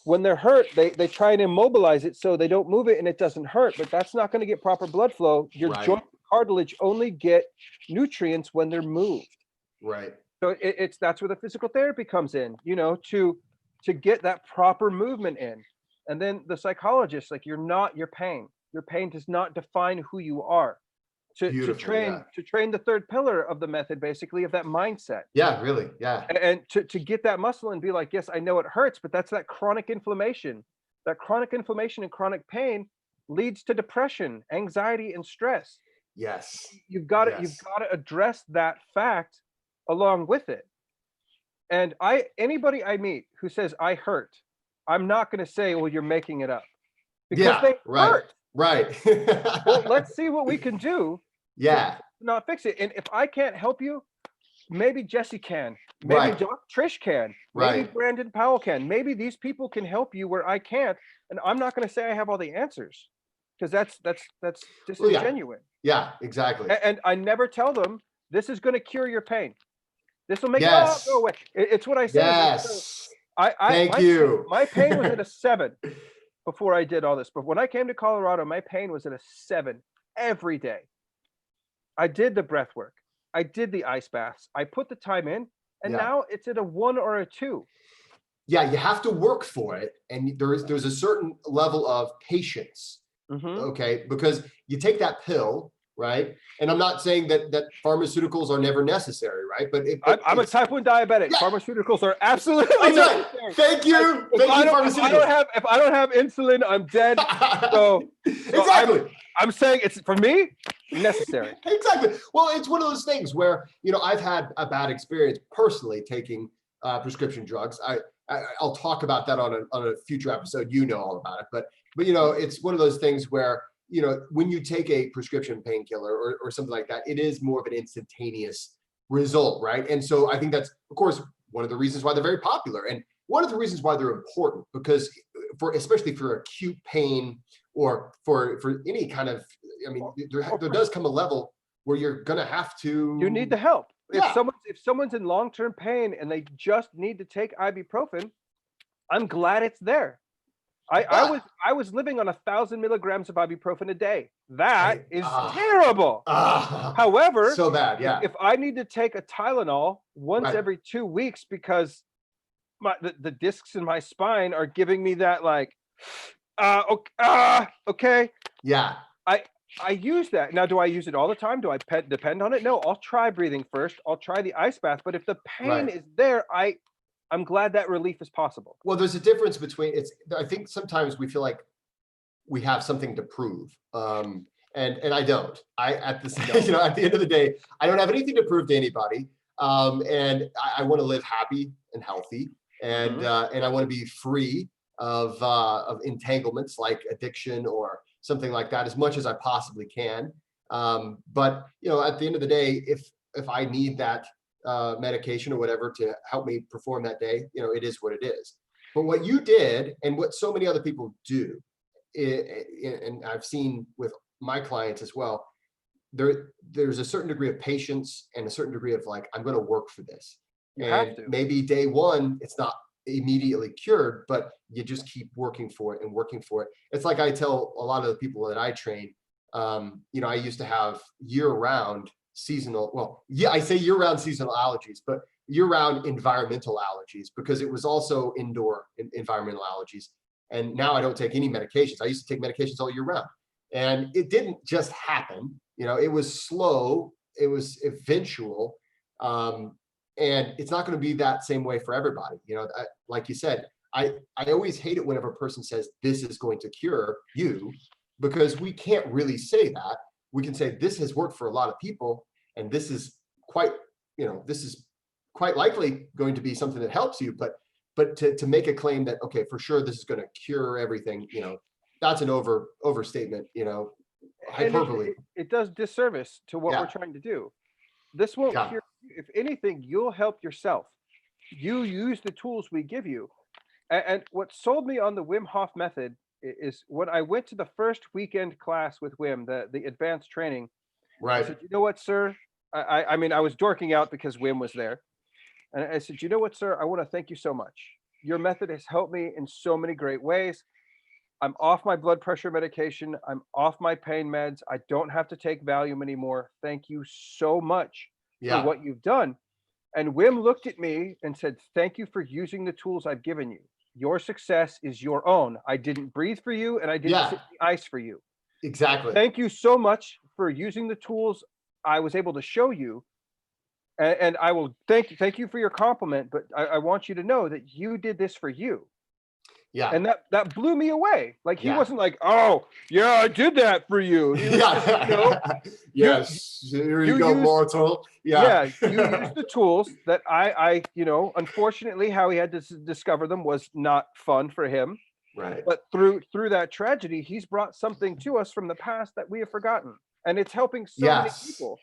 when they're hurt, they try and immobilize it so they don't move it and it doesn't hurt, but that's not going to get proper blood flow. Your joint cartilage only get nutrients when they're moved. So that's where the physical therapy comes in, to get that proper movement in. And then the psychologist, like, you're not your pain. Your pain does not define who you are. To Beautiful. Yeah. train the third pillar of the method, basically, of that mindset. Yeah, really. Yeah. And to get that muscle and be like, yes, I know it hurts, but that's that chronic inflammation. That chronic inflammation and chronic pain leads to depression, anxiety, and stress. Yes. You've got Yes. to address that fact along with it. And anybody I meet who says I hurt, I'm not going to say, well, you're making it up, because they hurt. Right. Well, let's see what we can do. Yeah. To not fix it. And if I can't help you, maybe Jesse can. Maybe Trish can. Maybe Brandon Powell can. Maybe these people can help you where I can't. And I'm not going to say I have all the answers, because that's disingenuous. Yeah, exactly. And I never tell them this is going to cure your pain. This will make it go away. It's what I say. Yes. Thank you. My pain was at a 7 before I did all this. But when I came to Colorado, my pain was at a 7 every day. I did the breath work. I did the ice baths. I put the time in, and now it's at a 1 or a 2. Yeah, you have to work for it, and there's a certain level of patience. Okay, because you take that pill, right? And I'm not saying that pharmaceuticals are never necessary, right? But I'm a type 1 diabetic. Yeah. Pharmaceuticals are absolutely necessary. Right. Thank you. If I don't have insulin, I'm dead. So exactly. I'm saying it's, for me, necessary. Exactly. Well, it's one of those things where, I've had a bad experience personally taking prescription drugs. I'll talk about that on a future episode. All about it, but it's one of those things where, when you take a prescription painkiller or something like that, it is more of an instantaneous result, right? And so I think that's, of course, one of the reasons why they're very popular, and one of the reasons why they're important, because especially for acute pain or for any kind of, there does come a level where you're going to have to. You need the help. Yeah. If someone's in long-term pain and they just need to take ibuprofen, I'm glad it's there. I was living on 1,000 milligrams of ibuprofen a day. That is terrible. However, so bad. Yeah. If I need to take a Tylenol once every 2 weeks because the discs in my spine are giving me that, like, okay. Yeah. I use that. Now, do I use it all the time? Do I depend on it? No, I'll try breathing first. I'll try the ice bath. But if the pain is there, I'm glad that relief is possible. Well, there's a difference between I think sometimes we feel like we have something to prove. And I don't. At the end of the day, I don't have anything to prove to anybody. And I want to live happy and healthy, and I want to be free of entanglements like addiction or something like that as much as I possibly can. But at the end of the day, if I need that medication or whatever to help me perform that day, it is what it is. But what you did, and what so many other people do, and I've seen with my clients as well, there's a certain degree of patience and a certain degree of, like, I'm going to work for this. And maybe day one, it's not immediately cured, but you just keep working for it and working for it. It's like I tell a lot of the people that I train, I used to have year-round seasonal, I say year-round seasonal allergies, but year-round environmental allergies, because it was also indoor environmental allergies. And now I don't take any medications. I used to take medications all year round. And it didn't just happen. It was slow. It was eventual. And it's not going to be that same way for everybody. Like you said, I always hate it whenever a person says this is going to cure you, because we can't really say that. We can say this has worked for a lot of people, and this is quite likely going to be something that helps you. But to make a claim that, okay, for sure this is going to cure everything, that's an overstatement, hyperbole. It does disservice to what we're trying to do. This won't cure you. If anything, you'll help yourself. You use the tools we give you. And what sold me on the Wim Hof method is when I went to the first weekend class with Wim, the advanced training. Right. I said, you know what, sir? I mean, I was dorking out because Wim was there. And I said, you know what, sir? I want to thank you so much. Your method has helped me in so many great ways. I'm off my blood pressure medication. I'm off my pain meds. I don't have to take Valium anymore. Thank you so much for what you've done. And Wim looked at me and said, "Thank you for using the tools I've given you. Your success is your own. I didn't breathe for you and I didn't sit Yeah, in the ice for you. exactly. Thank you so much for using the tools I was able to show you. And I will thank you for your compliment, but I want you to know that you did this for you." Yeah, And that blew me away. Like he yeah. wasn't like, "Oh, yeah, I did that for you." He was just, Yeah. you Yes. Here you you go, use mortal. Yeah. yeah, you use the tools that unfortunately how he had to discover them was not fun for him. Right. But through that tragedy, he's brought something to us from the past that we have forgotten. And it's helping so many Yes. people.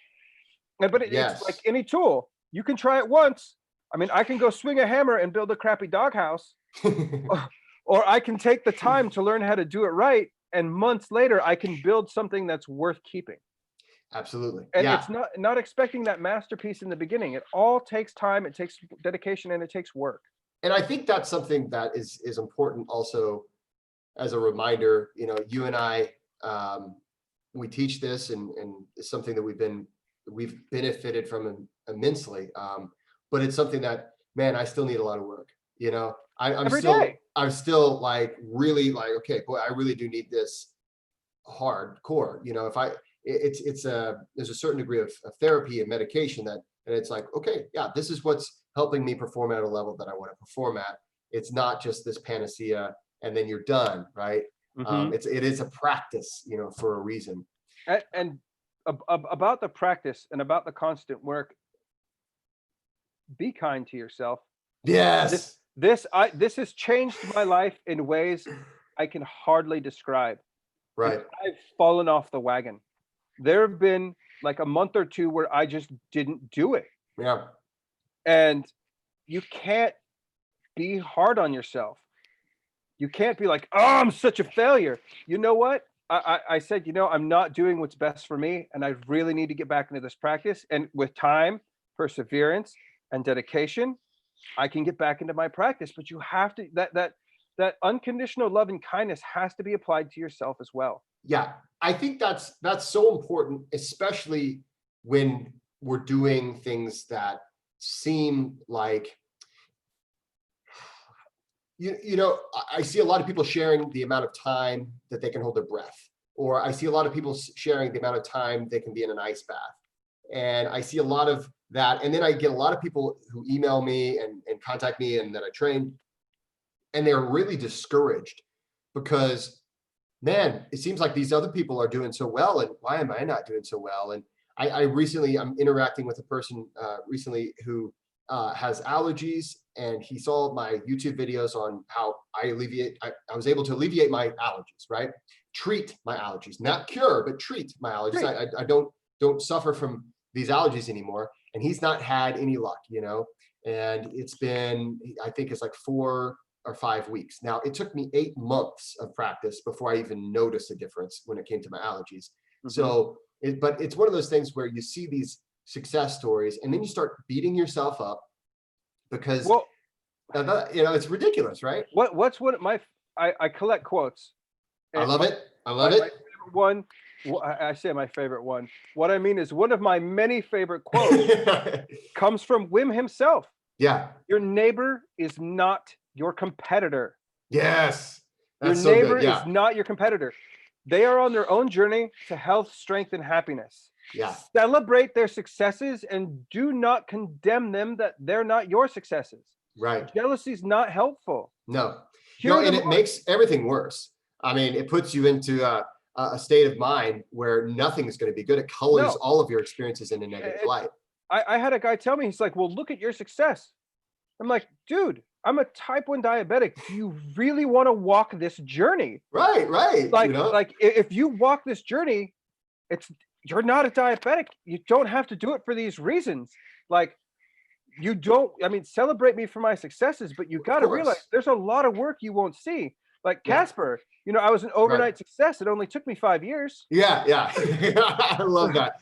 But it's like Yes. any tool. You can try it once. I mean, I can go swing a hammer and build a crappy doghouse, or I can take the time to learn how to do it right, and months later, I can build something that's worth keeping. Absolutely. And Yeah. it's not expecting that masterpiece in the beginning. It all takes time, it takes dedication, and it takes work. And I think that's something that is important also as a reminder. You and I, we teach this, and it's something that we've benefited from immensely. But it's something that, man, I still need a lot of work. Every day. I'm still like really like, okay, boy, I really do need this hardcore. If I, it's there's a certain degree of therapy and medication and it's like, okay, yeah, this is what's helping me perform at a level that I want to perform at. It's not just this panacea and then you're done, right? Mhm. It is a practice, for a reason. And about the practice and about the constant work, be kind to yourself. This Yes. this has changed my life in ways I can hardly describe. Right. I've fallen off the wagon. There have been like a month or two where I just didn't do it. Yeah. And you can't be hard on yourself. You can't be like, "Oh, I'm such a failure." You know what? I said, I'm not doing what's best for me, and I really need to get back into this practice. And with time, perseverance, and dedication, I can get back into my practice. But you have to that unconditional love and kindness has to be applied to yourself as well. Yeah. I think that's so important, especially when we're doing things that seem like, I see a lot of people sharing the amount of time that they can hold their breath, or I see a lot of people sharing the amount of time they can be in an ice bath. And I see a lot of that. And then I get a lot of people who email me and contact me and that I train, and they're really discouraged because, man, it seems like these other people are doing so well. And why am I not doing so well? And I'm interacting with a person recently who has allergies, and he saw my YouTube videos on how I was able to alleviate my allergies, right? Treat my allergies, not cure, but treat my allergies. Great. I don't suffer from these allergies anymore. And he's not had any luck, and it's been, I think it's like 4 or 5 weeks. Now, it took me 8 months of practice before I even noticed a difference when it came to my allergies. Mhm. So, but it's one of those things where you see these success stories and then you start beating yourself up because Well, it's ridiculous, right? what's one of my I collect quotes. I And love my it. I my love my it. favorite one, I say my favorite one. What I mean is one of my many favorite quotes comes from Wim himself. Yeah. Your neighbor is not your competitor. Yes. Your That's so neighbor good. is Yeah. not your competitor. They are on their own journey to health, strength, and happiness. Yeah. Celebrate their successes and do not condemn them that they're not your successes. Right. Jealousy is not helpful. No. Hear And them it on. makes everything worse. I mean, it puts you into a state of mind where nothing is going to be good. It colors No, all of your experiences in a negative it, light. I had a guy tell me, he's like, "Well, look at your success." I'm like, "Dude, I'm a type 1 diabetic. Do you really want to walk this journey? Right. Right. Like if you walk this journey, it's you're not a diabetic. You don't have to do it for these reasons. Like you don't, I mean, celebrate me for my successes, but you Of got to realize course. there's a lot of work you won't see. Like Yeah. Casper, I was an Right. overnight success. It only took me 5 years. Yeah. Yeah. I love that.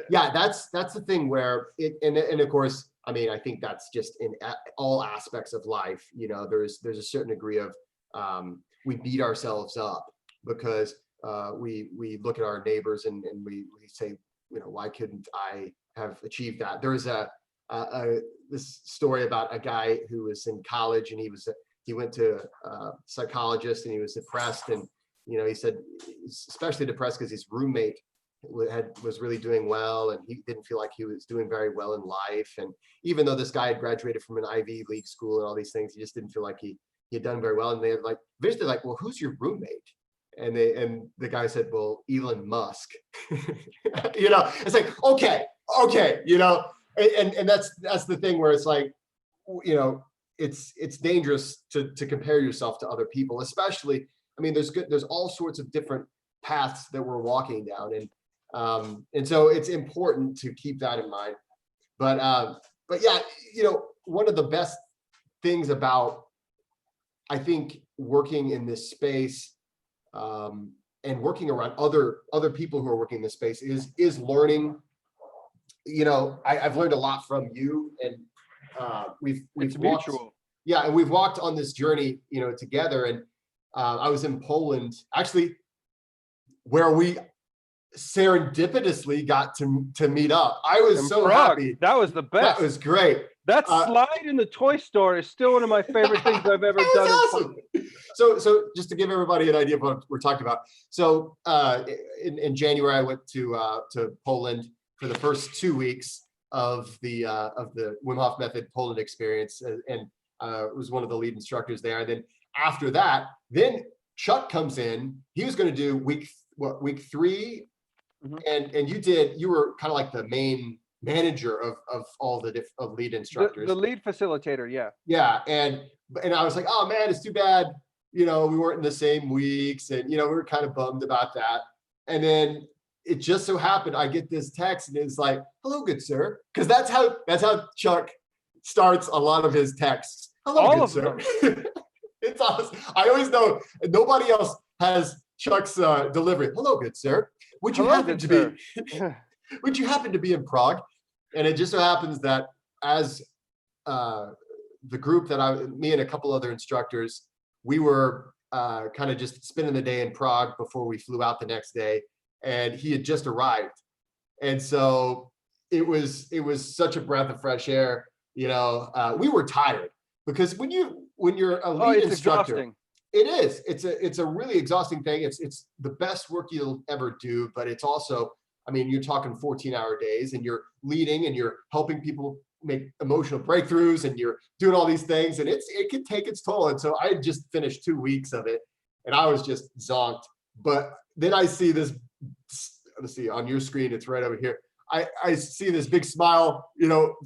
Yeah. That's the thing where and of course, I mean, I think that's just in all aspects of life. There's a certain degree of we beat ourselves up because we look at our neighbors and we say, why couldn't I have achieved that? There's this story about a guy who was in college, and he went to a psychologist, and he was depressed, and he said he's especially depressed because his roommate was really doing well, and he didn't feel like he was doing very well in life. And even though this guy had graduated from an Ivy League school and all these things, he just didn't feel like he had done very well. And they had basically well, who's your roommate? And the guy said, well, Elon Musk. It's like, okay, and that's the thing where it's like, it's dangerous to compare yourself to other people, especially. I mean, there's all sorts of different paths that we're walking down, and so it's important to keep that in mind. But yeah, one of the best things about, I think, working in this space, and working around other people who are working in this space is learning. I've learned a lot from you, and we've It's walked, mutual. yeah, and we've walked on this journey, together. And I was in Poland, actually, where we serendipitously got to meet up. I was so happy. That was the best. That was great. That slide in the toy store is still one of my favorite things I've ever done. Awesome. So just to give everybody an idea of what we're talking about. So in January, I went to Poland for the first 2 weeks of the Wim Hof Method Poland experience, and was one of the lead instructors there. And then after that, then Chuck comes in. He was going to do week 3, mm-hmm. and you were kind of like the main manager of all the of lead instructors, the lead facilitator. Yeah. And I was like, oh man, it's too bad, we weren't in the same weeks, and we were kind of bummed about that. And then it just so happened I get this text, and it's like, hello, good sir, because that's how Chuck starts a lot of his texts. Hello, all good of sir. them. It's awesome. I always know nobody else has Chuck's delivery. Hello, good sir. Would you happen to be in Prague? And it just so happens that as the group that me and a couple other instructors, we were kind of just spending the day in Prague before we flew out the next day, and he had just arrived. And so it was such a breath of fresh air. We were tired, because when you're a lead instructor, exhausting. It is. It's a really exhausting thing. It's the best work you'll ever do, but it's also, I mean, you're talking 14-hour days, and you're leading, and you're helping people make emotional breakthroughs, and you're doing all these things, and it can take its toll. And so I had just finished 2 weeks of it, and I was just zonked. But then I see this, let's see, on your screen, it's right over here. I see this big smile,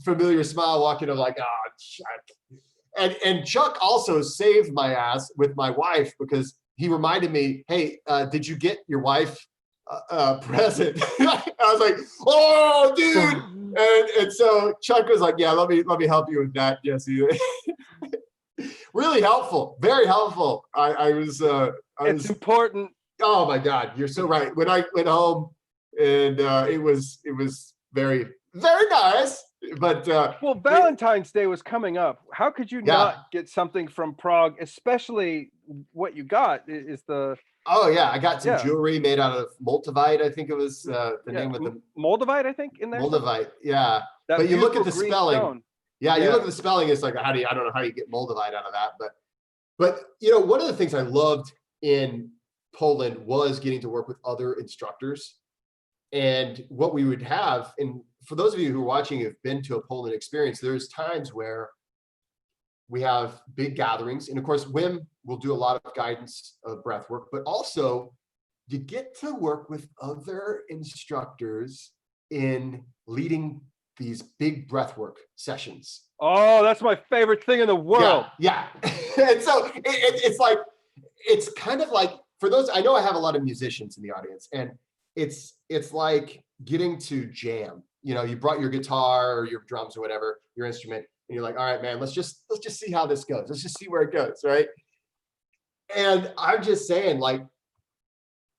familiar smile walking. I'm like, oh, Chuck. And Chuck also saved my ass with my wife, because he reminded me, hey, did you get your wife a present? I was like, oh, dude. And so Chuck was like, yeah, let me help you with that, Jesse. Really helpful, very helpful. It's important. Oh my God, you're so right. When I went home, and it was very, very nice. But well, Valentine's Day was coming up. How could you not get something from Prague? Especially what you got is the. Oh yeah, I got some jewelry made out of Moldavite. I think it was the name of the Moldavite. I think in there. Moldavite, yeah. That but you look at the spelling. Stone. Yeah, you look at the spelling. It's like, I don't know how you get Moldavite out of that. But one of the things I loved in Poland was getting to work with other instructors. And what we would have, and for those of you who are watching who've been to a Poland experience, there's times where we have big gatherings. And of course, Wim will do a lot of guidance of breath work, but also you get to work with other instructors in leading these big breathwork sessions. Oh, that's my favorite thing in the world. Yeah. And so it's like, it's kind of like, for those, I know I have a lot of musicians in the audience, and it's like getting to jam. You brought your guitar or your drums or whatever, your instrument, and you're like, all right, man, let's just see how this goes. Let's just see where it goes, right? And I'm just saying, like,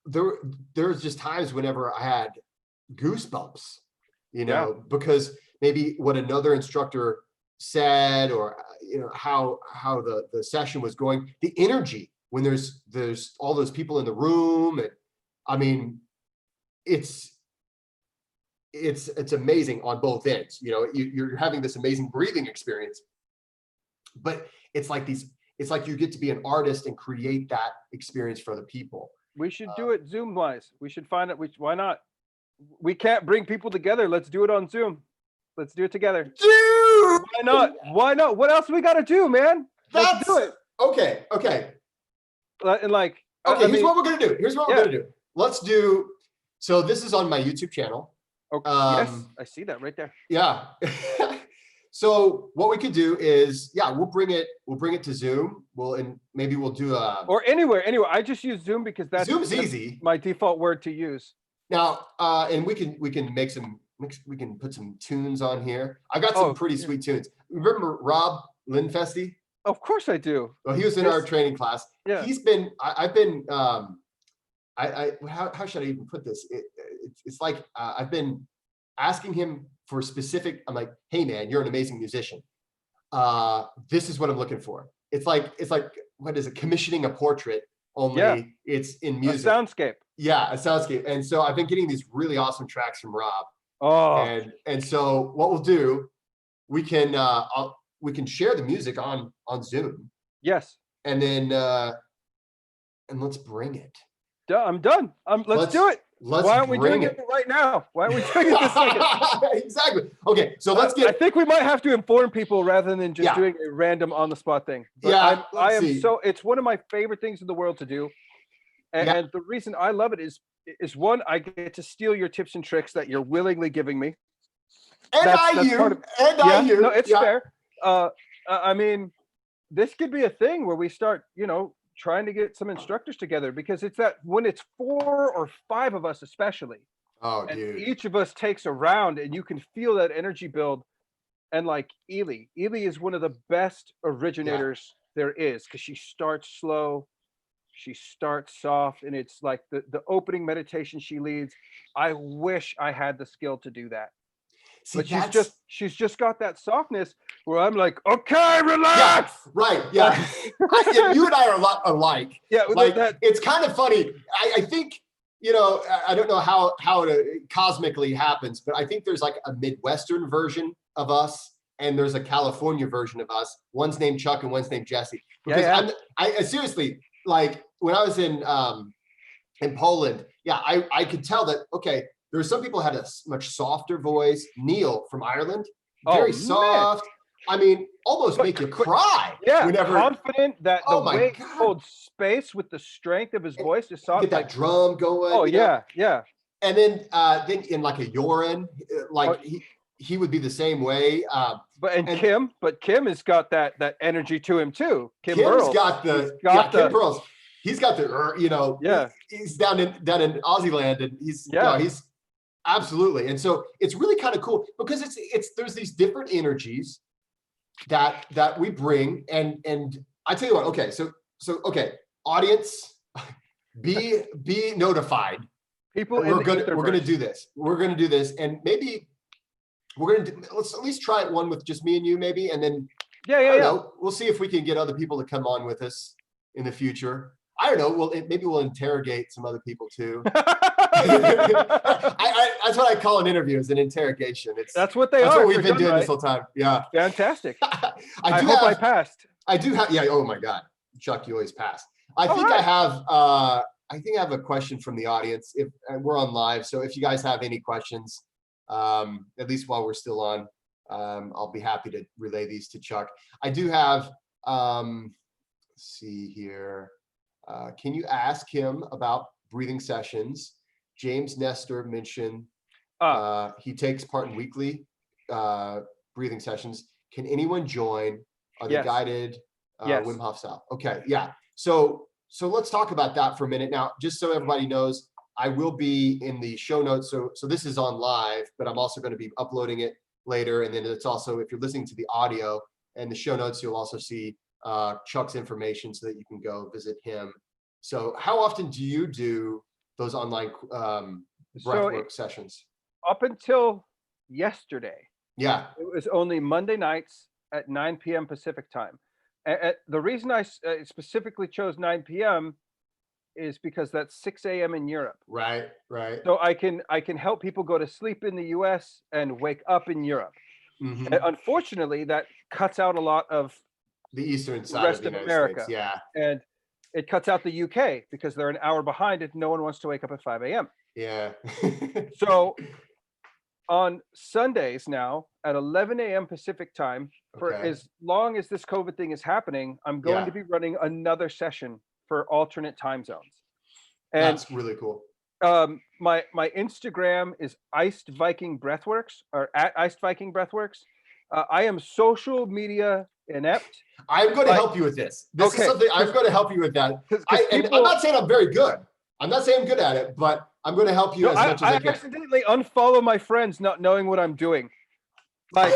there's just times whenever I had goosebumps, because maybe what another instructor said, or how the session was going, the energy when there's all those people in the room, and I mean, it's it's amazing on both ends. You know, you're having this amazing breathing experience, but it's like you get to be an artist and create that experience for other people. We should do it Zoom wise. We should find it. Why not? We can't bring people together. Let's do it on Zoom. Let's do it together. Dude! Why not? Why not? What else we got to do, man? Let's do it. Okay. And like, here's what we're gonna do. Let's do. So this is on my YouTube channel. Okay. Yes, I see that right there. Yeah. So what we could do is, we'll bring it to Zoom. Maybe we'll do or anywhere. I just use Zoom because Zoom's easy. My default word to use. Now, and we can put some tunes on here. I got some pretty sweet tunes. Remember Rob Linfesti? Of course I do. Well, he was in our training class. Yeah. He's been. I've been. How should I even put this? It's like I've been asking him for specific. I'm like, hey man, you're an amazing musician. This is what I'm looking for. It's like what is it? Commissioning a portrait. Only it's in music. A soundscape. Yeah, a soundscape. And so I've been getting these really awesome tracks from Rob. Oh. And so what we'll do, we can share the music on Zoom. Yes. And then and let's bring it. I'm done. Let's do it. Why aren't we doing it right now? Why aren't we doing it this second? Exactly. Okay, so let's get. I think we might have to inform people rather than just doing a random on the spot thing. But I am so. It's one of my favorite things in the world to do, and the reason I love it is one, I get to steal your tips and tricks that you're willingly giving me. And I hear. No, it's fair. I mean, this could be a thing where we start, trying to get some instructors together, because it's that when it's 4 or 5 of us, especially. Oh, and dude. each of us takes a round and you can feel that energy build. And like Ely is one of the best originators there is, because she starts slow, she starts soft, and it's like the opening meditation she leads. I wish I had the skill to do that. See, but she's just got that softness where I'm like, okay, relax. Yeah, right. Yeah. You and I are a lot alike. Yeah. Like it's kind of funny. I think, I don't know how it cosmically happens, but I think there's like a Midwestern version of us and there's a California version of us. One's named Chuck and one's named Jesse. Because I seriously, like when I was in Poland, I could tell that, okay, there were some people who had a much softer voice. Neil from Ireland, very soft. Man. I mean, almost make you cry. Yeah, confident that the way he holds space with the strength of his voice is soft. Get that drum going. Oh yeah. And then in like a Yorin, he would be the same way. Kim has got that energy to him too. Kim's got Kim Pearls. He's got the he's down in Aussie land, and he's absolutely. And so it's really kind of cool because there's these different energies that we bring, and I tell you what, okay, so audience, be notified. People, we're gonna do this. We're gonna do this, and maybe let's at least try it one with just me and you, maybe, and then we'll see if we can get other people to come on with us in the future. I don't know. Maybe we'll interrogate some other people too. That's what I call an interview, is an interrogation. That's what we've been doing this whole time. Yeah. Fantastic. I hope I passed. I do have. Yeah. Oh my God, Chuck, you always pass. I think I have a question from the audience. And we're on live, so if you guys have any questions, at least while we're still on, I'll be happy to relay these to Chuck. I do have. Let's see here. Can you ask him about breathing sessions? James Nestor mentioned he takes part in weekly breathing sessions. Can anyone join? Are they guided Wim Hof style? Okay, yeah. So let's talk about that for a minute. Now, just so everybody knows, I will be in the show notes. So this is on live, but I'm also going to be uploading it later. And then it's also, if you're listening to the audio and the show notes, you'll also see Chuck's information so that you can go visit him. So how often do you do those online breathwork sessions? Up until yesterday, it was only Monday nights at 9 p.m. Pacific time. The reason I specifically chose 9 p.m. is because that's 6 a.m. in Europe. Right. So I can help people go to sleep in the US and wake up in Europe. Hmm. And unfortunately, that cuts out a lot of The eastern the side of rest the of United America. States. Yeah. And it cuts out the UK because they're an hour behind and no one wants to wake up at 5 a.m. Yeah. So on Sundays now at 11 a.m. Pacific time, for Okay. as long as this COVID thing is happening, I'm going Yeah. to be running another session for alternate time zones. And That's really cool. my Instagram is Iced Viking Breathworks, or at Iced Viking Breathworks. I am social media inept. I'm going to Like, help you with this. This is okay, something I'm going to help you with that. because And I'm not saying I'm very good. I'm not saying I'm good at it, but I'm going to help you as much as I can. accidentally unfollow my friends not knowing what I'm doing. Like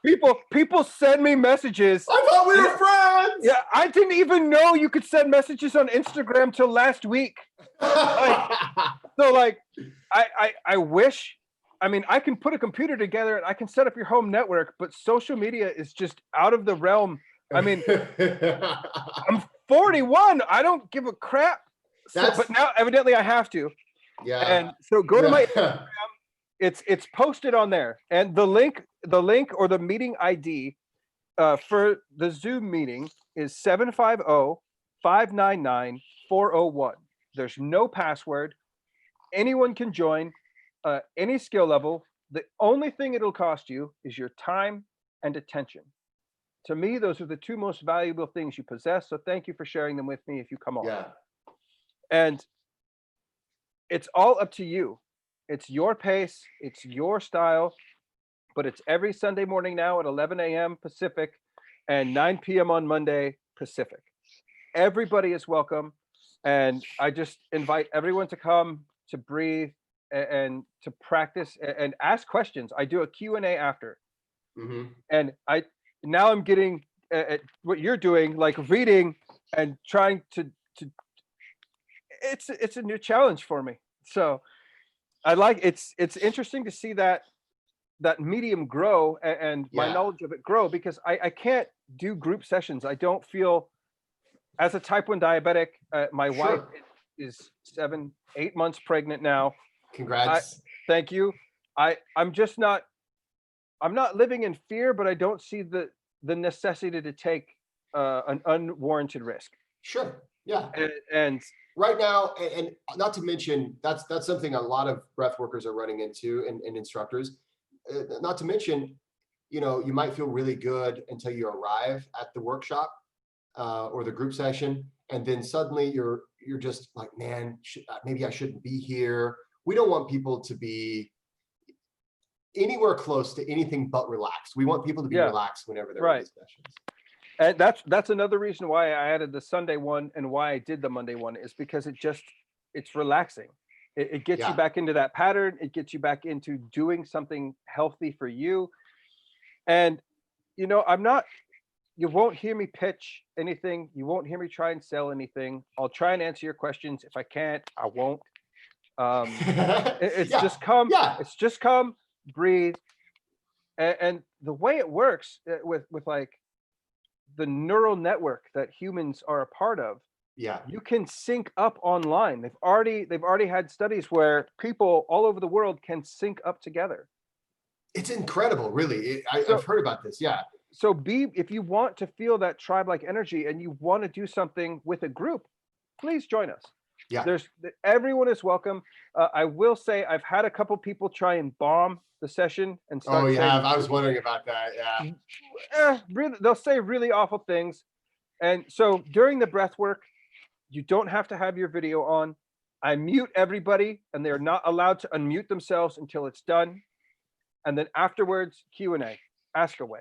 people send me messages. I thought we were friends. Yeah, I didn't even know you could send messages on Instagram till last week. So like, I wish. I mean, I can put a computer together and I can set up your home network, but social media is just out of the realm. I mean, I'm 41. I don't give a crap. But now evidently I have to. Yeah. And so go to my Instagram. It's posted on there, and the link or the meeting ID for the Zoom meeting is 750-599-401. There's no password. Anyone can join, any skill level. The only thing it'll cost you is your time and attention. To me, those are the two most valuable things you possess. So thank you for sharing them with me if you come on. Yeah. And it's all up to you. It's your pace, it's your style, but it's every Sunday morning now at 11 a.m. Pacific and 9 p.m. on Monday Pacific. Everybody is welcome. And I just invite everyone to come, to breathe, and to practice and ask questions. I do a Q&A after. Mm-hmm. And now I'm getting at what you're doing, like reading and trying to it's a new challenge for me. So I like it's interesting to see that medium grow and my knowledge of it grow, because I can't do group sessions. I don't feel, as a type 1 diabetic, my wife is 8 months pregnant now. Congrats. Thank you. I'm not living in fear, but I don't see the necessity to take an unwarranted risk. Sure. Yeah. And right now, and not to mention, that's something a lot of breath workers are running into, and instructors. Not to mention, you might feel really good until you arrive at the workshop or the group session, and then suddenly you're just like, man, maybe I shouldn't be here. We don't want people to be anywhere close to anything but relaxed. We want people to be relaxed whenever they're in these sessions. And that's another reason why I added the Sunday one and why I did the Monday one, is because it's relaxing. It gets you back into that pattern. It gets you back into doing something healthy for you. And, you won't hear me pitch anything. You won't hear me try and sell anything. I'll try and answer your questions. If I can't, I won't. It's just come. Yeah. It's just come, breathe. And the way it works with like the neural network that humans are a part of, you can sync up online. They've already had studies where people all over the world can sync up together. It's incredible, really. I've heard about this. Yeah. So if you want to feel that tribe-like energy and you want to do something with a group, please join us. Yeah. Everyone is welcome. I will say I've had a couple people try and bomb the session and start saying, have? I was wondering about that. Yeah. Really, they'll say really awful things. And so during the breath work, you don't have to have your video on. I mute everybody, and they're not allowed to unmute themselves until it's done. And then afterwards, Q&A, ask away.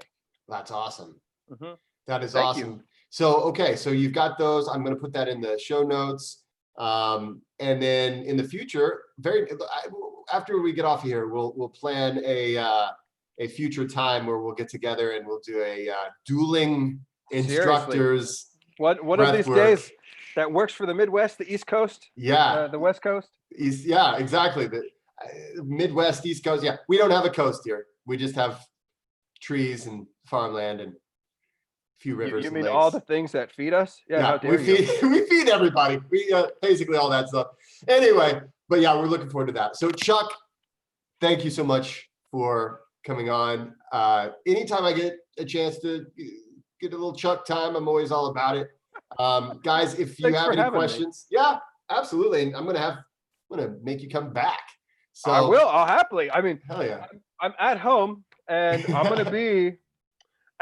That's awesome. Mm-hmm. That is Thank awesome. you. So, okay. So you've got those. I'm going to put that in the show notes. And then in the future, after we get off of here, we'll plan a future time where we'll get together and we'll do a dueling instructors. One of these days that works for the Midwest, the East Coast. Yeah. The West Coast. Yeah, exactly. The Midwest, East Coast. Yeah. We don't have a coast here. We just have trees and farmland and few rivers. You and mean lakes. all the things that feed us? Yeah, how dare we you? feed we feed everybody. We basically all that stuff. Anyway, but yeah, we're looking forward to that. So Chuck, thank you so much for coming on. Anytime I get a chance to get a little Chuck time, I'm always all about it. Guys, if you Thanks have for any having me. questions, yeah, absolutely. And I'm gonna make you come back. So I will. I'll happily. I mean, hell yeah. I'm at home, and I'm gonna be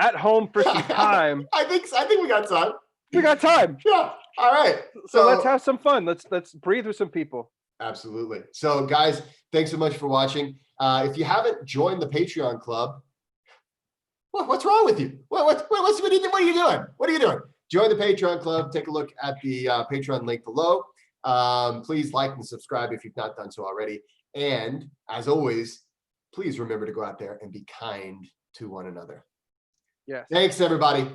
at home for some time. I think we got time. We got time. Yeah. All right. So let's have some fun. Let's breathe with some people. Absolutely. So guys, thanks so much for watching. If you haven't joined the Patreon club, what's wrong with you? What are you doing? What are you doing? Join the Patreon club. Take a look at the Patreon link below. Please like and subscribe if you've not done so already. And as always, please remember to go out there and be kind to one another. Yes. Thanks, everybody.